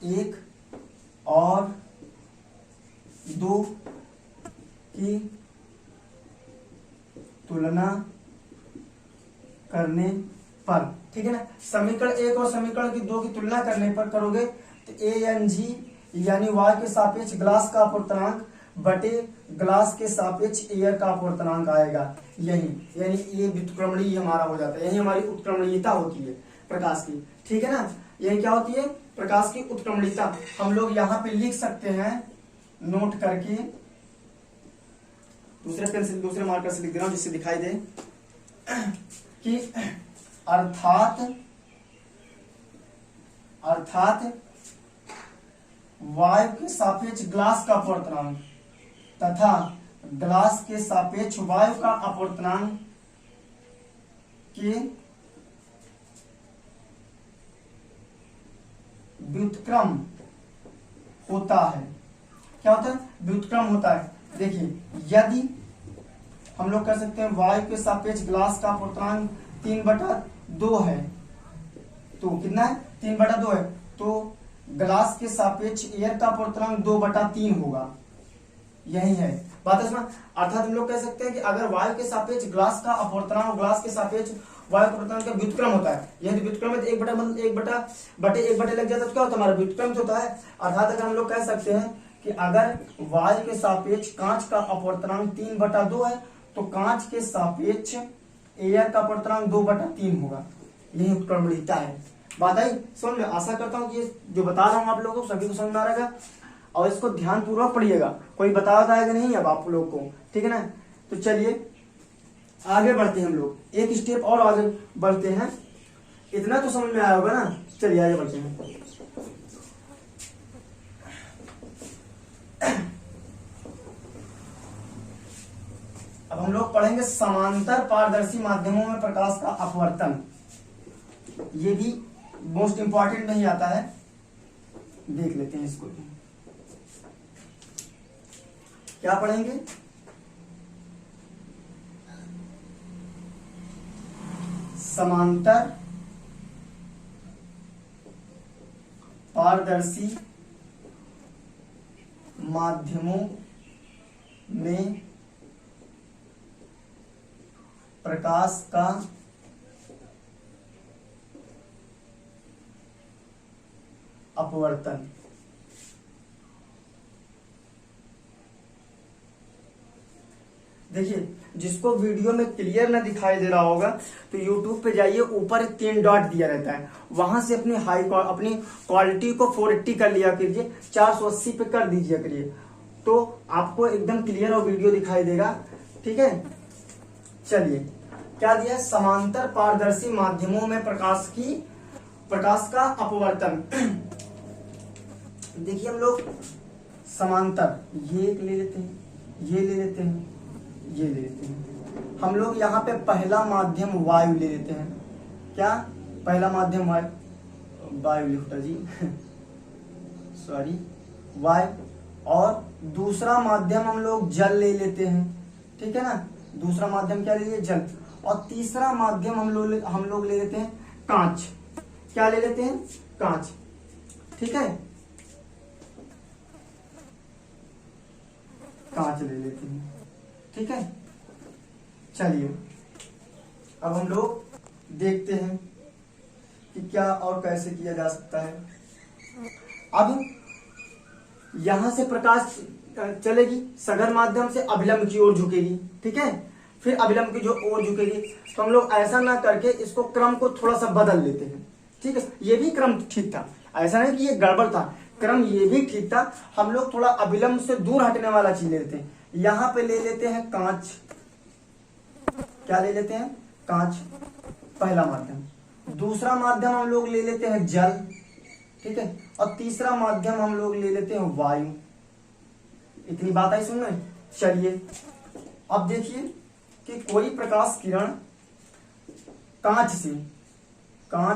[SPEAKER 1] 1 और 2 की तुलना करने पर, ठीक है ना, समीकरण 1 और समीकरण की 2 की तुलना करने पर करोगे तो ANG यानी वाय के सापेक्ष ग्लास का अपवर्तनांक बटे ग्लास के सापेक्ष एयर का अपवर्तनांक आएगा, यही, यानी ये व्युत्क्रमणीय हमारा हो जाता है, यही हमारी उत्क्रमणीयता होती है प्रकाश की, ठीक है ना। यही क्या होती है, प्रकाश की उत्क्रमणीयता। हम लोग यहाँ पे लिख सकते हैं नोट करके, दूसरे पेन से, दूसरे मार्कर से लिख दे रहा हूं जिससे दिखाई दे कि अर्थात वायु के सापेक्ष ग्लास का अपवर्तनांक तथा ग्लास के सापेक्ष वायु का अपवर्तनांक के व्युत्क्रम होता है। क्या होता है, व्युत्क्रम होता है। देखिए, यदि हम लोग कर सकते हैं वायु के सापेक्ष ग्लास का अपवर्तनांक 3/2 है, तो कितना है, 3/2 है, तो ग्लास के सापेक्ष एयर का अपवर्तनांक 2/3 होगा, यही है बात है। अर्थात हम लोग कह सकते हैं कि अगर वायु के सापेक्ष ग्लास का अपवर्तनांक, ग्लास के सापेक्ष वायु का अपवर्तनांक का व्युत्क्रम होता है, यदि व्युत्क्रम है तो 1/1 लग जाता है, तो क्या होता है, हमारा व्युत्क्रम होता है। अर्थात अगर हम लोग कह सकते हैं कि अगर वायु के सापेक्ष कांच का अपवर्तनांक 3/2 है, तो कांच के सापेक्ष एयर का अपवर्तनांक 2/3 होगा, यही उत्क्रमणीयता है। बात आई समझ में। आशा करता हूँ कि ये जो बता रहा हूँ आप लोगों को सभी को समझ में आ रहेगा, और इसको ध्यान पूर्वक पढ़िएगा, कोई बताएगा नहीं अब आप लोग को, ठीक है ना। तो चलिए आगे बढ़ते हैं, हम लोग एक स्टेप और आगे बढ़ते हैं। इतना तो समझ में आया होगा ना, चलिए आगे बढ़ते हैं। अब हम लोग पढ़ेंगे समांतर पारदर्शी माध्यमों में प्रकाश का अपवर्तन। ये भी मोस्ट इंपॉर्टेंट नहीं आता है, देख लेते हैं इसको। क्या पढ़ेंगे, समांतर पारदर्शी माध्यमों में प्रकाश का अपवर्तन। देखिए, जिसको वीडियो में क्लियर ना दिखाई दे रहा होगा तो YouTube पे जाइए, ऊपर 3 डॉट दिया रहता है, वहां से अपनी अपनी क्वालिटी को 480 कर लिया कीजिए, 480 पे कर दीजिए करिए, तो आपको एकदम क्लियर और वीडियो दिखाई देगा, ठीक है। चलिए, क्या दिया, समांतर पारदर्शी माध्यमों में प्रकाश का अपवर्तन। देखिए, हम लोग समांतर ये ले लेते हैं, ये ले लेते हैं, ये ले लेते हैं। हम लोग यहाँ पे पहला माध्यम वायु ले लेते हैं। क्या, पहला माध्यम वायु लिखता जी सॉरी, वायु। और दूसरा माध्यम हम लोग जल ले लेते हैं, ठीक है ना। दूसरा माध्यम क्या ले लिए, जल। और तीसरा माध्यम हम लोग ले लेते हैं कांच। क्या ले लेते हैं, कांच, ठीक है, कांच ले लेते हैं, ठीक है। चलिए, अब हम लोग देखते हैं कि क्या और कैसे किया जा सकता है। अब यहां से प्रकाश चलेगी, सघन माध्यम से अभिलंब की ओर झुकेगी, ठीक है। फिर अभिलंब की जो ओर झुकेगी, तो हम लोग ऐसा ना करके इसको क्रम को थोड़ा सा बदल लेते हैं, ठीक है। ये भी क्रम ठीक था, ऐसा नहीं कि ये गड़बड़ था, क्रम ये भी ठीक था। हम लोग थोड़ा अभिलंब से दूर हटने वाला चीज ले लेते हैं। यहां पे ले लेते हैं कांच, क्या ले लेते हैं, कांच, पहला माध्यम। दूसरा माध्यम हम लोग ले लेते हैं जल, ठीक है। और तीसरा माध्यम हम लोग ले लेते हैं वायु। इतनी बात आई सुन रहे। चलिए अब देखिए कि कोई प्रकाश किरण कांच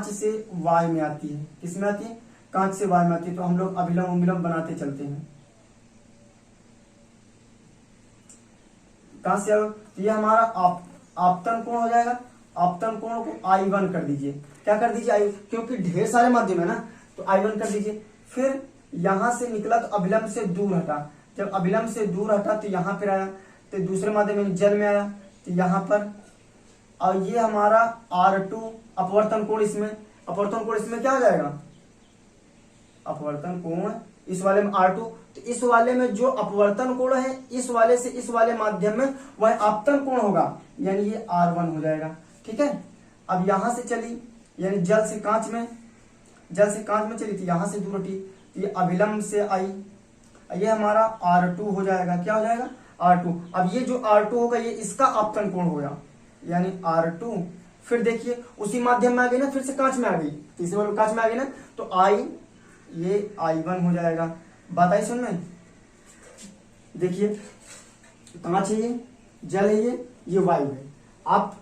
[SPEAKER 1] से वायु में आती है। किसमें आती है, कांच से वायु में आती है। तो हम लोग अभिलंब अभिलंब बनाते चलते हैं। कहां से, तो ये हमारा आपतन कोण हो जाएगा। आपतन कोण को I1 कर दीजिए। क्या कर दीजिए, I, क्योंकि ढेर सारे माध्यम है ना, तो I1 कर दीजिए। फिर यहां से निकला तो अभिलंब से दूर हटा। जब अभिलंब से दूर हटा तो यहां पर आया, तो दूसरे माध्यम में जल में आया, तो यहां पर। और ये हमारा R2 अपवर्तन कोण, इसमें अपवर्तन कोण इसमें क्या हो जाएगा, अपवर्तन कोण इस वाले में R2। तो इस वाले में जो अपवर्तन कोण है, इस वाले से इस वाले माध्यम में वह आपतन कोण होगा, यानी ये R1 हो जाएगा, ठीक है। अब यहां से चली, यानी जल से कांच में चली थी, यहां से दूर हटी, तो ये अभिलंब से आई, ये हमारा R2 हो जाएगा। क्या हो जाएगा, R2। अब ये जो R2 होगा, ये इसका आपतन कोण होगा, यानी R2। फिर देखिए उसी माध्यम में आ गई ना, फिर से कांच में आ गई, तीसरे वाले कांच में आ गई ना, तो ये I1 हो जाएगा। बात आई सुन में। देखिए कांच है, ये जल है, ये वायु है। आप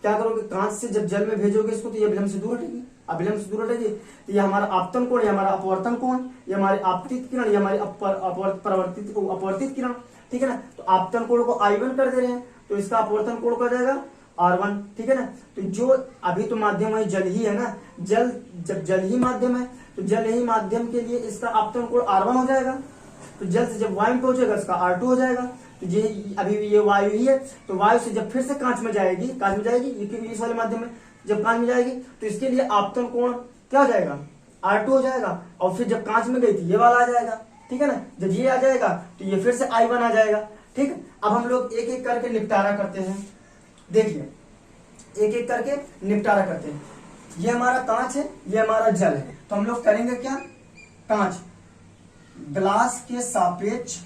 [SPEAKER 1] क्या करोगे, कांच से जब जल में भेजोगे इसको, तो ये अभिलंब से दूर हटेगी, अभिलंब से दूर हटेगी, तो ये हमारा आपतन कोण, ये हमारा अपवर्तन कोण, ये हमारी आपतित किरण, ये हमारी अपवर्तित किरण, ठीक है ना। तो आपतन कोण को I1 कर दे रहे हैं, तो इसका अपवर्तन कोण क्या जाएगा, R1, ठीक है ना। तो जो अभी तो माध्यम है जल ही है ना, जब जल ही माध्यम है, तो जल ही माध्यम के लिए इसका आपतन कोण R1 हो जाएगा। तो जल से जब वायु में पहुंचेगा, इसका R2 हो जाएगा। तो ये अभी ये वायु ही है, तो वायु से जब फिर से कांच में जाएगी, क्योंकि इस वाले माध्यम में जब कांच में जाएगी, तो इसके लिए आपतन कोण क्या हो जाएगा, R2 हो जाएगा। और फिर जब कांच में गई थी, ये वाला आ जाएगा, ठीक है ना। जब ये आ जाएगा, तो ये फिर से I1 आ जाएगा, ठीक है। अब हम लोग एक एक करके निपटारा करते हैं। देखिए एक एक करके निपटारा करते हैं। ये हमारा कांच है, ये हमारा जल है, तो हम लोग करेंगे क्या, कांच, ग्लास के सापेक्ष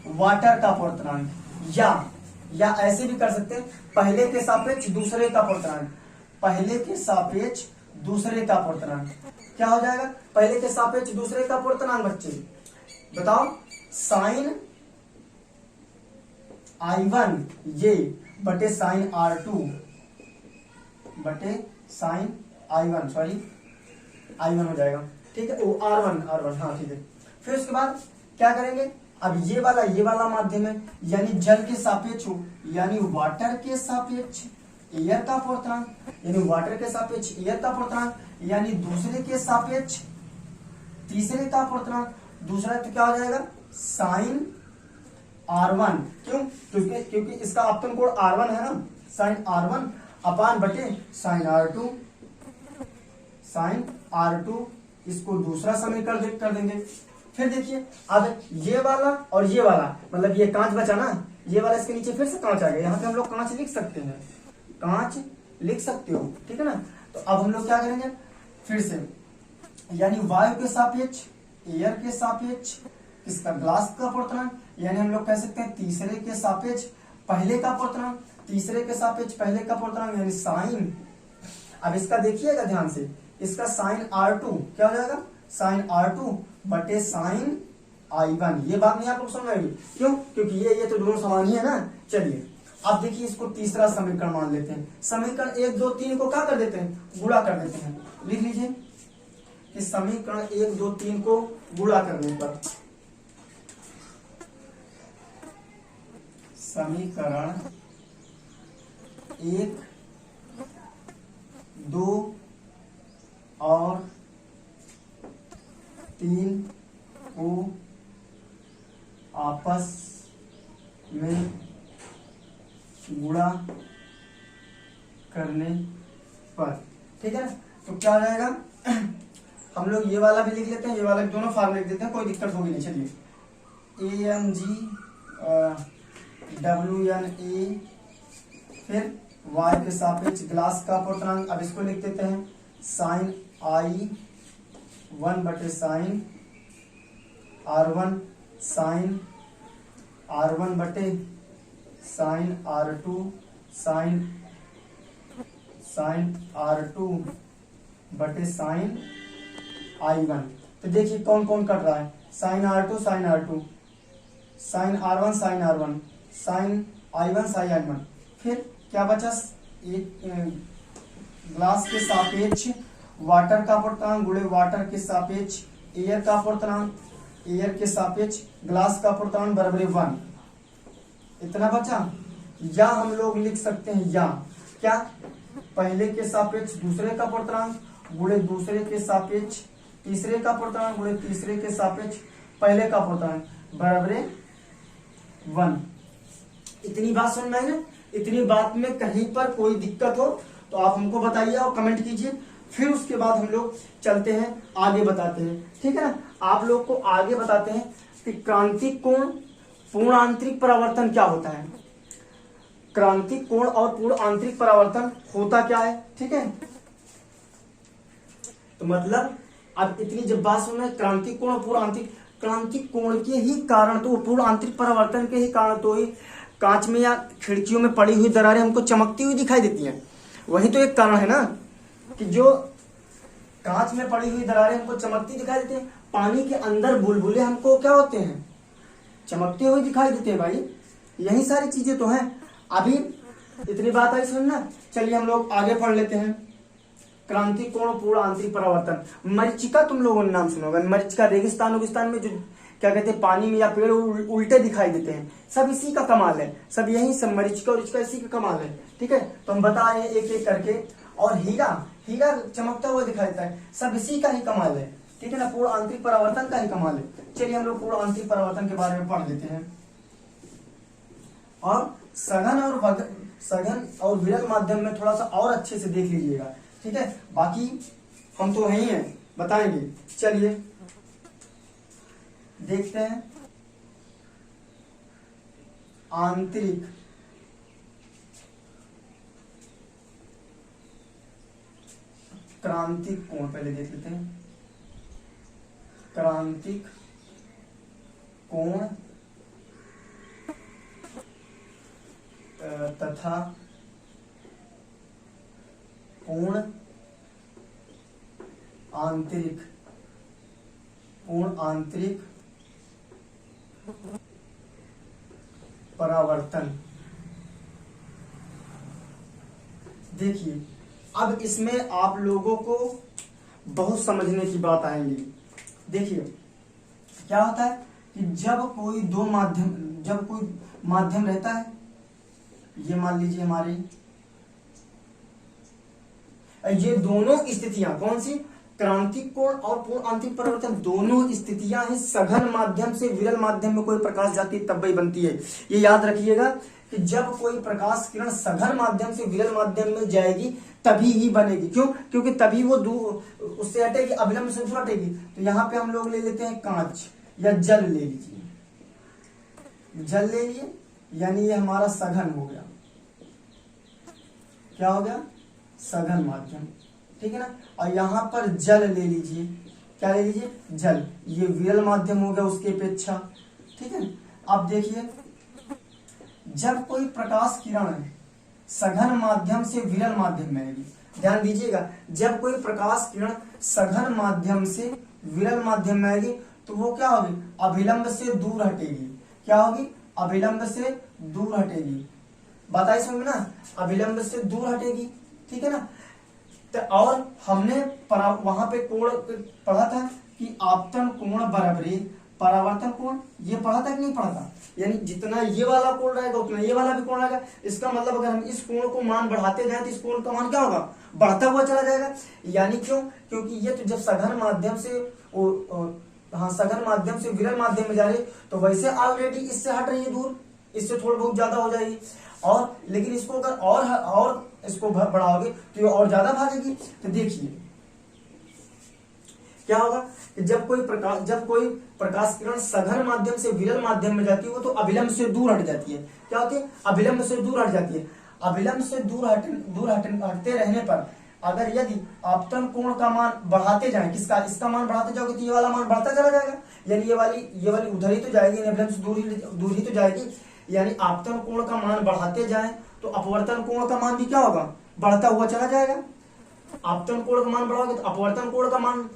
[SPEAKER 1] वाटर का अपवर्तनांक, या ऐसे भी कर सकते हैं, पहले के सापेक्ष दूसरे का अपवर्तनांक। पहले के सापेक्ष दूसरे का अपवर्तनांक क्या हो जाएगा, पहले के सापेक्ष दूसरे का अपवर्तनांक बच्चे बताओ, साइन I1 ये बटे साइन R2 बटे साइन I1 I1 हो जाएगा, ठीक है। वो R1 हाँ ठीक है। फिर उसके बाद क्या करेंगे, अब ये वाला माध्यम है, यानी जल के सापेक्ष हो, यानी वाटर के सापेक्ष एयर का अपवर्तनांक, यानी वाटर के सापेक्ष एयर का अपवर्तनांक, यानी दूसरे के सापेक्ष तीसरे का अपवर्तनांक। दूसरा तो क्या हो जाएगा, साइन R1, क्यों, क्योंकि इसका आपतन कोण R1 है ना, साइन R1 अपान बटे साइन R2, इसको दूसरा समीकरण कर देंगे। फिर देखिए अब ये वाला और ये वाला, मतलब ये कांच बचा ना, ये वाला इसके नीचे फिर से कांच आ गया, यहाँ पे हम लोग कांच लिख सकते हैं, कांच लिख सकते हो, ठीक है ना। तो अब हम लोग क्या करेंगे, फिर से यानी वायु के सापेक्ष एयर के सापेक्ष इसका ग्लास का अपवर्तनांक, यानी हम लोग कह सकते हैं तीसरे के सापेक्ष पहले का अपवर्तनांक, तीसरे के सापेक्ष पहले का अपवर्तनांक, यानी साइन। अब इसका देखिएगा ध्यान से, इसका साइन R2 क्या हो जाएगा, साइन R2 बटे साइन I1। ये बात नहीं आप लोग समझ आएगी, क्यों, क्योंकि ये तो दोनों समान ही है ना। चलिए अब देखिए इसको तीसरा समीकरण मान लेते हैं। समीकरण 1 2 3 को क्या कर देते हैं, गुणा कर देते हैं। लिख लीजिए कि समीकरण 1 2 3 को गुणा करने पर समीकरण 1 2 और 3 को आपस में गुणा करने पर, ठीक है ना। तो क्या हो जाएगा, हम लोग ये वाला भी लिख लेते हैं, ये वाला भी, दोनों फार्मूले लिख देते हैं, कोई दिक्कत होगी नहीं। चलिए AMG WNA, फिर y के सापेक्ष ग्लास का अपवर्तनांक, अब इसको लिख देते हैं साइन I1 बटे साइन R1 साइन R1 बटे साइन R2 साइन R2 बटे साइन I1। तो देखिए कौन कौन कट रहा है, sine R2 sine R2 sine R1 sine R1 sine I1 sine I1। फिर क्या बचा, एक ग्लास के सापेक्ष वाटर का अपवर्तनांक गुणे वाटर के सापेक्ष एयर का अपवर्तनांक, एयर के सापेक्ष ग्लास का अपवर्तनांक बराबर 1, इतना बचा। या हम लोग लिख सकते हैं या क्या, पहले के सापेक्ष दूसरे का अपवर्तनांक गुणे दूसरे के सापेक्ष तीसरे का अपवर्तनांक गुणे तीसरे के सापेक्ष पहले का अपवर्तनांक बराबर 1। इतनी बात समझ में आई ना। इतनी बात में कहीं पर कोई दिक्कत हो तो आप हमको बताइए और कमेंट कीजिए, फिर उसके बाद हम लोग चलते हैं आगे बताते हैं, ठीक है ना। आप लोग को आगे बताते हैं कि क्रांतिक कोण पूर्ण आंतरिक परावर्तन क्या होता है। क्रांतिक कोण और पूर्ण आंतरिक परावर्तन होता क्या है, ठीक है। तो मतलब अब इतनी जब बात सुन रहे हैं क्रांतिक कोण और पूर्ण आंतरिक, क्रांतिक कोण के ही कारण तो पूर्ण आंतरिक परावर्तन के ही कारण तो ही कांच में या खिड़कियों में पड़ी हुई दरारें हमको चमकती हुई दिखाई देती हैं। वही तो एक कारण है ना कि जो कांच में पड़ी हुई दरारें हमको चमकती दिखाई देती हैं, पानी के अंदर बुलबुले हमको क्या होते हैं, चमकते हुए दिखाई देते हैं भाई। यही सारी चीजें तो हैं। अभी इतनी बात आई समझना। चलिए हम लोग आगे पढ़ लेते हैं। क्रांतिक कोण पूर्ण आंतरिक परावर्तन, मरीचिका तुम लोगों ने नाम सुना होगा। मरीचिका रेगिस्तान उगिस्तान में जो क्या कहते हैं पानी में या पेड़ उल्टे दिखाई देते हैं, सब इसी का कमाल है। सब यही सब मरीचिका और इसी का कमाल है, ठीक है। तो हम बता रहे हैं एक एक करके। और हीरा, हीरा चमकता हुआ दिखाई देता है, सब इसी का ही कमाल है, ठीक है ना। पूर्ण आंतरिक परावर्तन का ही कमाल है। चलिए हम लोग पूर्ण आंतरिक परावर्तन के बारे में पढ़ लेते हैं। और सघन और विरल माध्यम में थोड़ा सा और अच्छे से देख लीजिएगा, ठीक है। बाकी हम तो यही हैं, बताएंगे। चलिए देखते हैं आंतरिक क्रांतिक कोण, पहले देख लेते हैं क्रांतिक कोण तथा पूर्ण आंतरिक परावर्तन। देखिए अब इसमें आप लोगों को बहुत समझने की बात आएंगी। देखिए क्या होता है कि जब कोई माध्यम रहता है, ये मान लीजिए हमारी ये दोनों स्थितियां कौन सी, क्रांतिक कोण और पूर्ण आंतरिक परावर्तन, दोनों स्थितियां हैं सघन माध्यम से विरल माध्यम में कोई प्रकाश जाती है तब वही बनती है। ये याद रखिएगा कि जब कोई प्रकाश किरण सघन माध्यम से विरल माध्यम में जाएगी तभी ही बनेगी। क्यों? क्योंकि तभी वो उससे हटेगी, अविलंब से दूर हटेगी। तो यहाँ पे हम लोग ले लेते हैं कांच या जल ले लीजिए, जल ले लिए, यानी ये हमारा सघन हो गया। क्या हो गया? सघन माध्यम, ठीक है ना। और यहां पर जल ले लीजिए, क्या ले लीजिए? जल। ये विरल माध्यम हो गया उसके अपेक्षा, ठीक है। अब देखिए जब कोई प्रकाश किरण सघन माध्यम से विरल माध्यम में आएगी, ध्यान दीजिएगा, जब कोई प्रकाश किरण सघन माध्यम से विरल माध्यम में आएगी तो वो क्या होगी? अभिलंब से दूर हटेगी। क्या होगी? अभिलंब से दूर हटेगी। बताइए समझ में ना, अभिलंब से दूर हटेगी, ठीक है ना। तो और हमने वहां पे कोण पढ़ा था कि आपतन कोण बराबरी परावर्तन कोण, ये पढ़ा था कि नहीं पढ़ा था? यानी जितना ये वाला कोण रहेगा उतना ये वाला भी कोण रहेगा। इसका मतलब अगर हम इस कोण को मान बढ़ाते जाए तो इस कोण का मान क्या होगा? बढ़ता हुआ चला जाएगा। यानी क्यों? क्योंकि ये तो जब सघन माध्यम से सघन माध्यम से विरल माध्यम में जा रही है तो वैसे ऑलरेडी इससे हट रही है दूर, इससे थोड़ी बहुत ज्यादा हो जाएगी। और लेकिन इसको अगर और इसको बढ़ाओगे तो ये और ज्यादा भागेगी। तो देखिए क्या होगा कि जब कोई प्रकाश किरण सघन माध्यम से विरल माध्यम में जाती है वो तो अभिलंब से दूर हट जाती है। क्या होती है? अभिलंब से दूर हट जाती है। अभिलंब से दूर हटते रहने पर अगर यदि आपतन कोण का मान बढ़ाते जाएं, किसका? इसका मान बढ़ाते जाओगे तो ये वाला मान बढ़ता चला जाएगा, यानी ये वाली उधर ही तो जाएगी, अभिलंब से दूर ही तो जाएगी। यानी आपतन कोण का मान बढ़ाते जाएं तो अपवर्तन कोण का मान भी क्या होगा? बढ़ता हुआ चला जाएगा। आपतन कोण का मान बढ़ाओगे तो अपवर्तन कोण का मान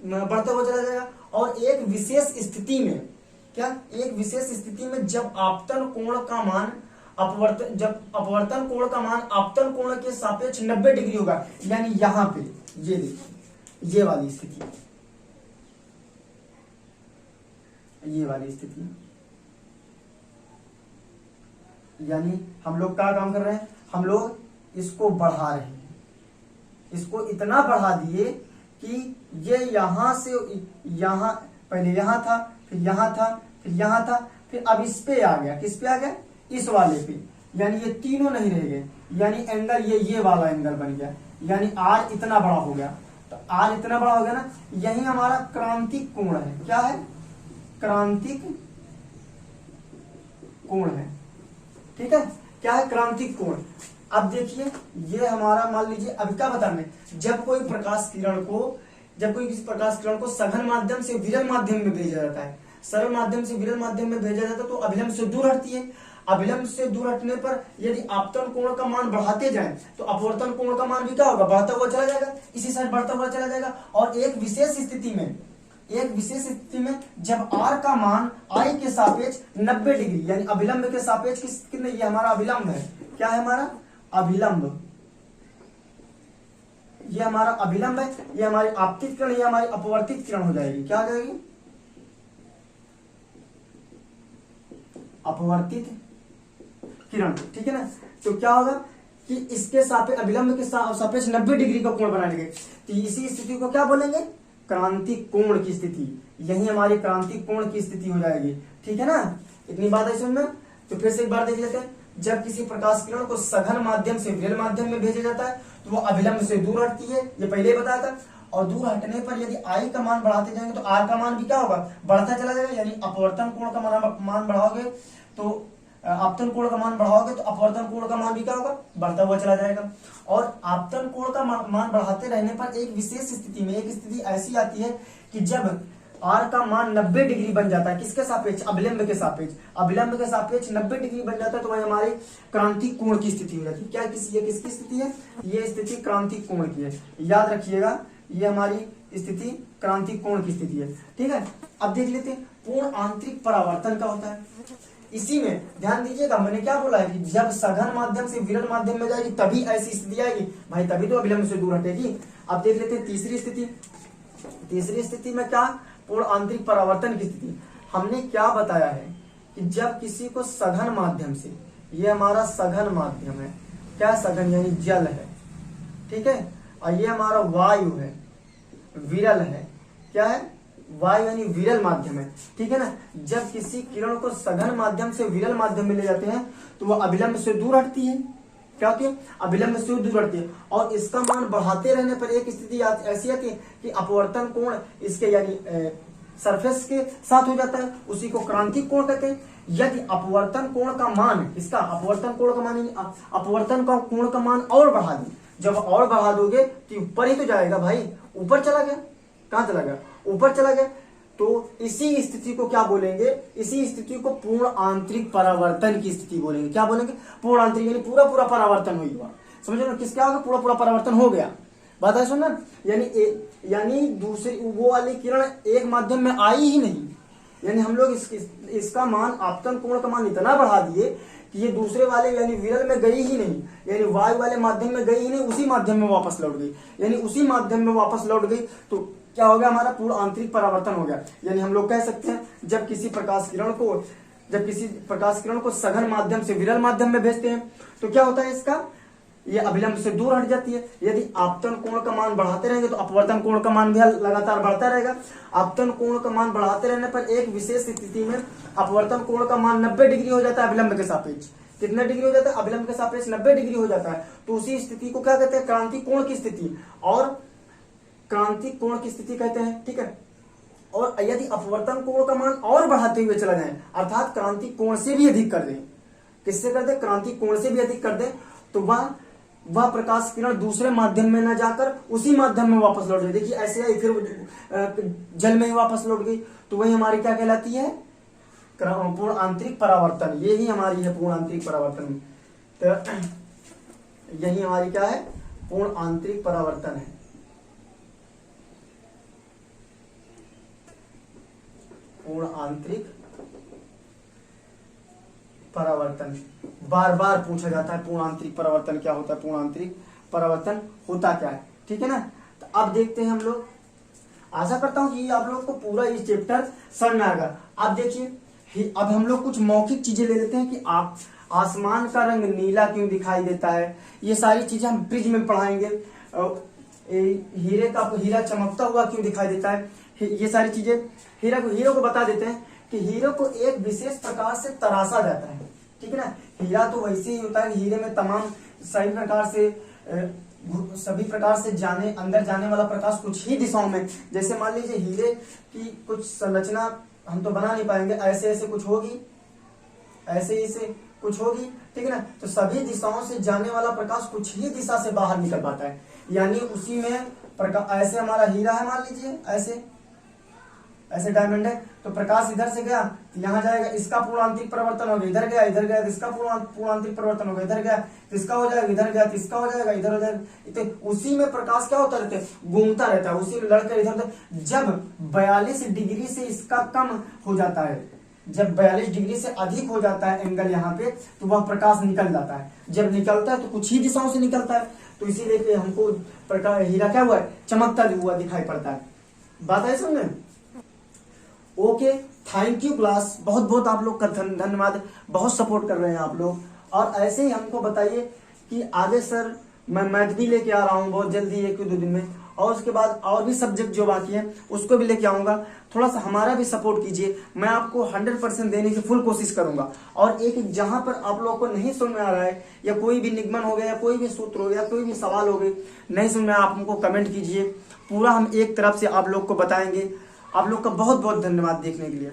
[SPEAKER 1] बढ़ता हुआ चला जाएगा। और एक विशेष स्थिति में क्या? एक विशेष स्थिति में जब अपवर्तन कोण का मान आपतन कोण के सापेक्ष 90 डिग्री होगा, यानी यहां पे ये देखिए ये वाली स्थिति, यानी हम लोग क्या काम कर रहे हैं? हम लोग इसको बढ़ा रहे हैं, इसको इतना बढ़ा दिए कि ये यहां से यहां, पहले यहां था, फिर यहां था, फिर यहां था, फिर अब इस पे आ गया। किस पे आ गया? इस वाले पे, यानी ये तीनों नहीं रह गए, यानी एंगल ये वाला एंगल बन गया, यानी आर इतना बड़ा हो गया। तो आर इतना बड़ा हो गया ना, यही हमारा क्रांतिक कोण है। क्या है? क्रांतिक कोण है। ठीक है, क्या है? क्रांतिक कोण। अब देखिए ये हमारा, मान लीजिए अभी क्या बता रहे, जब कोई किसी प्रकाश किरण को सघन माध्यम से विरल माध्यम में भेजा जाता है, सरल माध्यम से विरल माध्यम में भेजा जाता है तो अभिलंब से दूर हटती है। अभिलंब से दूर हटने पर यदि आपतन कोण का मान बढ़ाते जाएं तो अपवर्तन कोण का मान भी क्या होगा? बढ़ता हुआ चला जाएगा, इसी साइड बढ़ता हुआ चला जाएगा। और एक विशेष स्थिति में जब r का मान I के सापेक्ष 90 डिग्री, यानी अभिलंब के सापेक्ष कितने, ये हमारा अभिलंब है। क्या है हमारा? अभिलंब। ये हमारा अभिलंब है, ये हमारी आपतित किरण, ये हमारी अपवर्तित किरण हो जाएगी। क्या हो जाएगी? अपवर्तित किरण। ठीक है ना? तो क्या होगा कि इसके सापेक्ष, अभिलंब के सापेक्ष 90 डिग्री का कोण बनाएंगे, तो इसी स्थिति को क्या बोलेंगे? क्रांतिक कोण की स्थिति। यही हमारी क्रांतिक कोण की स्थिति हो जाएगी। ठीक है ना? इतनी बात है समझ में? तो फिर से एक बार देख लेते हैं। जब किसी प्रकाश किरण को सघन माध्यम से विरल माध्यम में भेजा जाता है तो वो अभिलंब से दूर हटती है, ये पहले ही बताया था। और दूर हटने पर यदि I का मान बढ़ाते जाएंगे तो R का मान भी क्या होगा? बढ़ता चला जाएगा। यानी अपवर्तन कोण का मान बढ़ाओगे तो आपतन कोण का मान बढ़ाओगे तो अपवर्तन कोण का मान भी क्या होगा? बढ़ता हुआ चला जाएगा। और आपतन कोण का मान बढ़ाते रहने पर एक विशेष स्थिति में, एक स्थिति ऐसी आती है कि जब R का मान 90 डिग्री बन जाता है, किसके सापेक्ष? अभिलंब के सापेक्ष। अभिलंब के सापेक्ष 90 डिग्री बन जाता है तो वह हमारी क्रांतिक कोण की स्थिति हो जाती है। क्या किसकी स्थिति है? ये स्थिति क्रांतिक कोण की है। याद रखिएगा, ये हमारी स्थिति क्रांतिक कोण की स्थिति है। ठीक है, अब देख लेते हैं पूर्ण आंतरिक परावर्तन का होता है। इसी में ध्यान दीजिएगा, मैंने क्या बोला है कि जब सघन माध्यम से विरल माध्यम में जाएगी तभी ऐसी स्थिति आएगी भाई, तभी तो अभिलंब से दूर हटेगी। अब देख लेते हैं तीसरी स्थिति। तीसरी स्थिति में क्या? पूर्ण आंतरिक परावर्तन की स्थिति। हमने क्या बताया है कि जब किसी को सघन माध्यम से, ये हमारा सघन माध्यम है, क्या सघन यानी जल है, ठीक है, और ये हमारा वायु है, विरल है, क्या है? वायु यानी विरल माध्यम है। ठीक है ना? जब किसी किरण को सघन माध्यम से विरल माध्यम में ले जाते हैं तो वह अभिलंब से दूर हटती है। क्या होती है? अभिलंब से दूर हटती है। और इसका मान बढ़ाते रहने पर एक स्थिति ऐसी आती है कि अपवर्तन कोण इसके यानी सरफेस के साथ हो जाता है, उसी को क्रांतिक कोण कहते हैं। यदि अपवर्तन कोण का मान, इसका अपवर्तन कोण का मान, अपवर्तन का कोण का मान और बढ़ा दी, जब और बढ़ा दोगे तो ऊपर ही तो जाएगा भाई, ऊपर चला गया। कहां चला गया? ऊपर चला गया। तो इसी स्थिति को क्या बोलेंगे? इसी स्थिति को पूर्ण आंतरिक परावर्तन की स्थिति बोलेंगे। क्या बोलेंगे? पूर्ण आंतरिक, यानी पूरा पूरा परावर्तन हुआ। समझो ना, किसका होगा? पूरा पूरा परावर्तन हो गया। बात है सुनना, यानी दूसरी वो वाली किरण एक माध्यम में आई ही नहीं, यानी हम लोग इसका मान, आपतन कोण का मान इतना बढ़ा दिए कि ये दूसरे वाले यानी विरल में गई ही नहीं, यानी वायु वाले माध्यम में गई ही नहीं, उसी माध्यम में वापस लौट गई। यानी उसी माध्यम में वापस लौट गई तो क्या हो गया? हमारा पूर्ण आंतरिक परावर्तन हो गया। यानी हम लोग कह सकते हैं जब किसी प्रकाश किरण को सघन माध्यम से विरल माध्यम में भेजते हैं तो क्या होता है? इसका ये अभिलंब से दूर हट जाती है। यदि आपतन कोण का मान बढ़ाते रहेंगे तो अपवर्तन कोण का मान भी लगातार बढ़ता रहेगा। आपतन कोण का मान बढ़ाते रहने पर एक विशेष स्थिति में अपवर्तन कोण का मान 90 डिग्री हो जाता है अभिलंब के सापेक्ष। कितने डिग्री हो जाता है? अभिलंब के सापेक्ष 90 डिग्री हो जाता है। तो उसी स्थिति को क्या कहते हैं? क्रांतिक कोण की स्थिति। और क्रांतिक कोण की स्थिति कहते हैं, ठीक है। और यदि अपवर्तन कोण का मान और बढ़ाते हुए चला जाए, अर्थात क्रांतिक कोण से भी अधिक कर दें, किससे कर दे, क्रांतिक कोण से भी अधिक कर दे, तो वह प्रकाश किरण दूसरे माध्यम में न जाकर उसी माध्यम में वापस लौट गई। देखिए ऐसे आई, फिर जल में ही वापस लौट गई, तो वही हमारी क्या कहलाती है, पूर्ण आंतरिक परावर्तन। ये ही हमारी है पूर्ण आंतरिक परावर्तन। तो यही हमारी क्या है, पूर्ण आंतरिक परावर्तन है। पूर्ण आंतरिक परावर्तन बार बार पूछा जाता है, पूर्ण आंतरिक परावर्तन क्या होता है, पूर्ण आंतरिक परावर्तन होता क्या है, ठीक है ना। तो अब देखते हैं हम लोग, आशा करता हूं कि आप लोग को पूरा ये चैप्टर समझ में आएगा। अब देखिए, अब हम लोग कुछ मौखिक चीजें ले लेते हैं कि आप आसमान का रंग नीला क्यों दिखाई देता है, ये सारी चीजें हम प्रिज्म में पढ़ाएंगे। हीरा चमकता हुआ क्यों दिखाई देता है, ये सारी चीजें हीरो को बता देते हैं कि हीरो को एक विशेष प्रकार से तराशा जाता है, ठीक है ना। हीरा तो वैसे ही होता है कि हीरे में तमाम सभी प्रकार से अंदर जाने वाला प्रकाश कुछ ही दिशाओं में, जैसे मान लीजिए हीरे की कुछ संरचना हम तो बना नहीं पाएंगे, ऐसे ऐसे कुछ होगी, ऐसे ऐसे कुछ होगी, ठीक है ना। तो सभी दिशाओं से जाने वाला प्रकाश कुछ ही दिशा से बाहर निकल पाता है, यानी उसी में प्रकाश, ऐसे हमारा हीरा है मान लीजिए, ऐसे डायमंड है, तो प्रकाश इधर से गया यहाँ जाएगा, इसका पूर्ण आंतरिक परिवर्तन हो गया, इधर गया तो इसका पूर्ण आंतरिक परिवर्तन हो गया, इधर गया तो इसका हो जाएगा, इधर गया तो इसका हो जाएगा, इधर हो जाएगा। तो उसी में प्रकाश क्या होता रहता है, घूमता रहता है, उसी में लड़कर इधर। जब 42 डिग्री से इसका कम हो जाता है, जब 42 डिग्री से अधिक हो जाता है एंगल यहाँ पे, तो वह प्रकाश निकल जाता है। जब निकलता है तो कुछ ही दिशाओं से निकलता है, तो इसीलिए हमको प्रकाश हीरा क्या हुआ है, चमकता हुआ दिखाई पड़ता है। बात है समझ में। ओके, थैंक यू क्लास, बहुत बहुत आप लोग का धन्यवाद, बहुत सपोर्ट कर रहे हैं आप लोग। और ऐसे ही हमको बताइए कि आगे सर मैं मैथ भी लेके आ रहा हूँ बहुत जल्दी, 1-2 दिन में, और उसके बाद और भी सब्जेक्ट जो बाकी है उसको भी लेके आऊंगा। थोड़ा सा हमारा भी सपोर्ट कीजिए, मैं आपको 100% देने की फुल कोशिश करूंगा। और एक जहां पर आप लोगों को नहीं समझ में आ रहा है, या कोई भी निगमन हो गया, या कोई भी सूत्र हो गया, कोई भी सवाल हो गए नहीं समझ में, आप हमको कमेंट कीजिए, पूरा हम एक तरफ से आप लोग को बताएंगे। आप लोग का बहुत बहुत धन्यवाद देखने के लिए।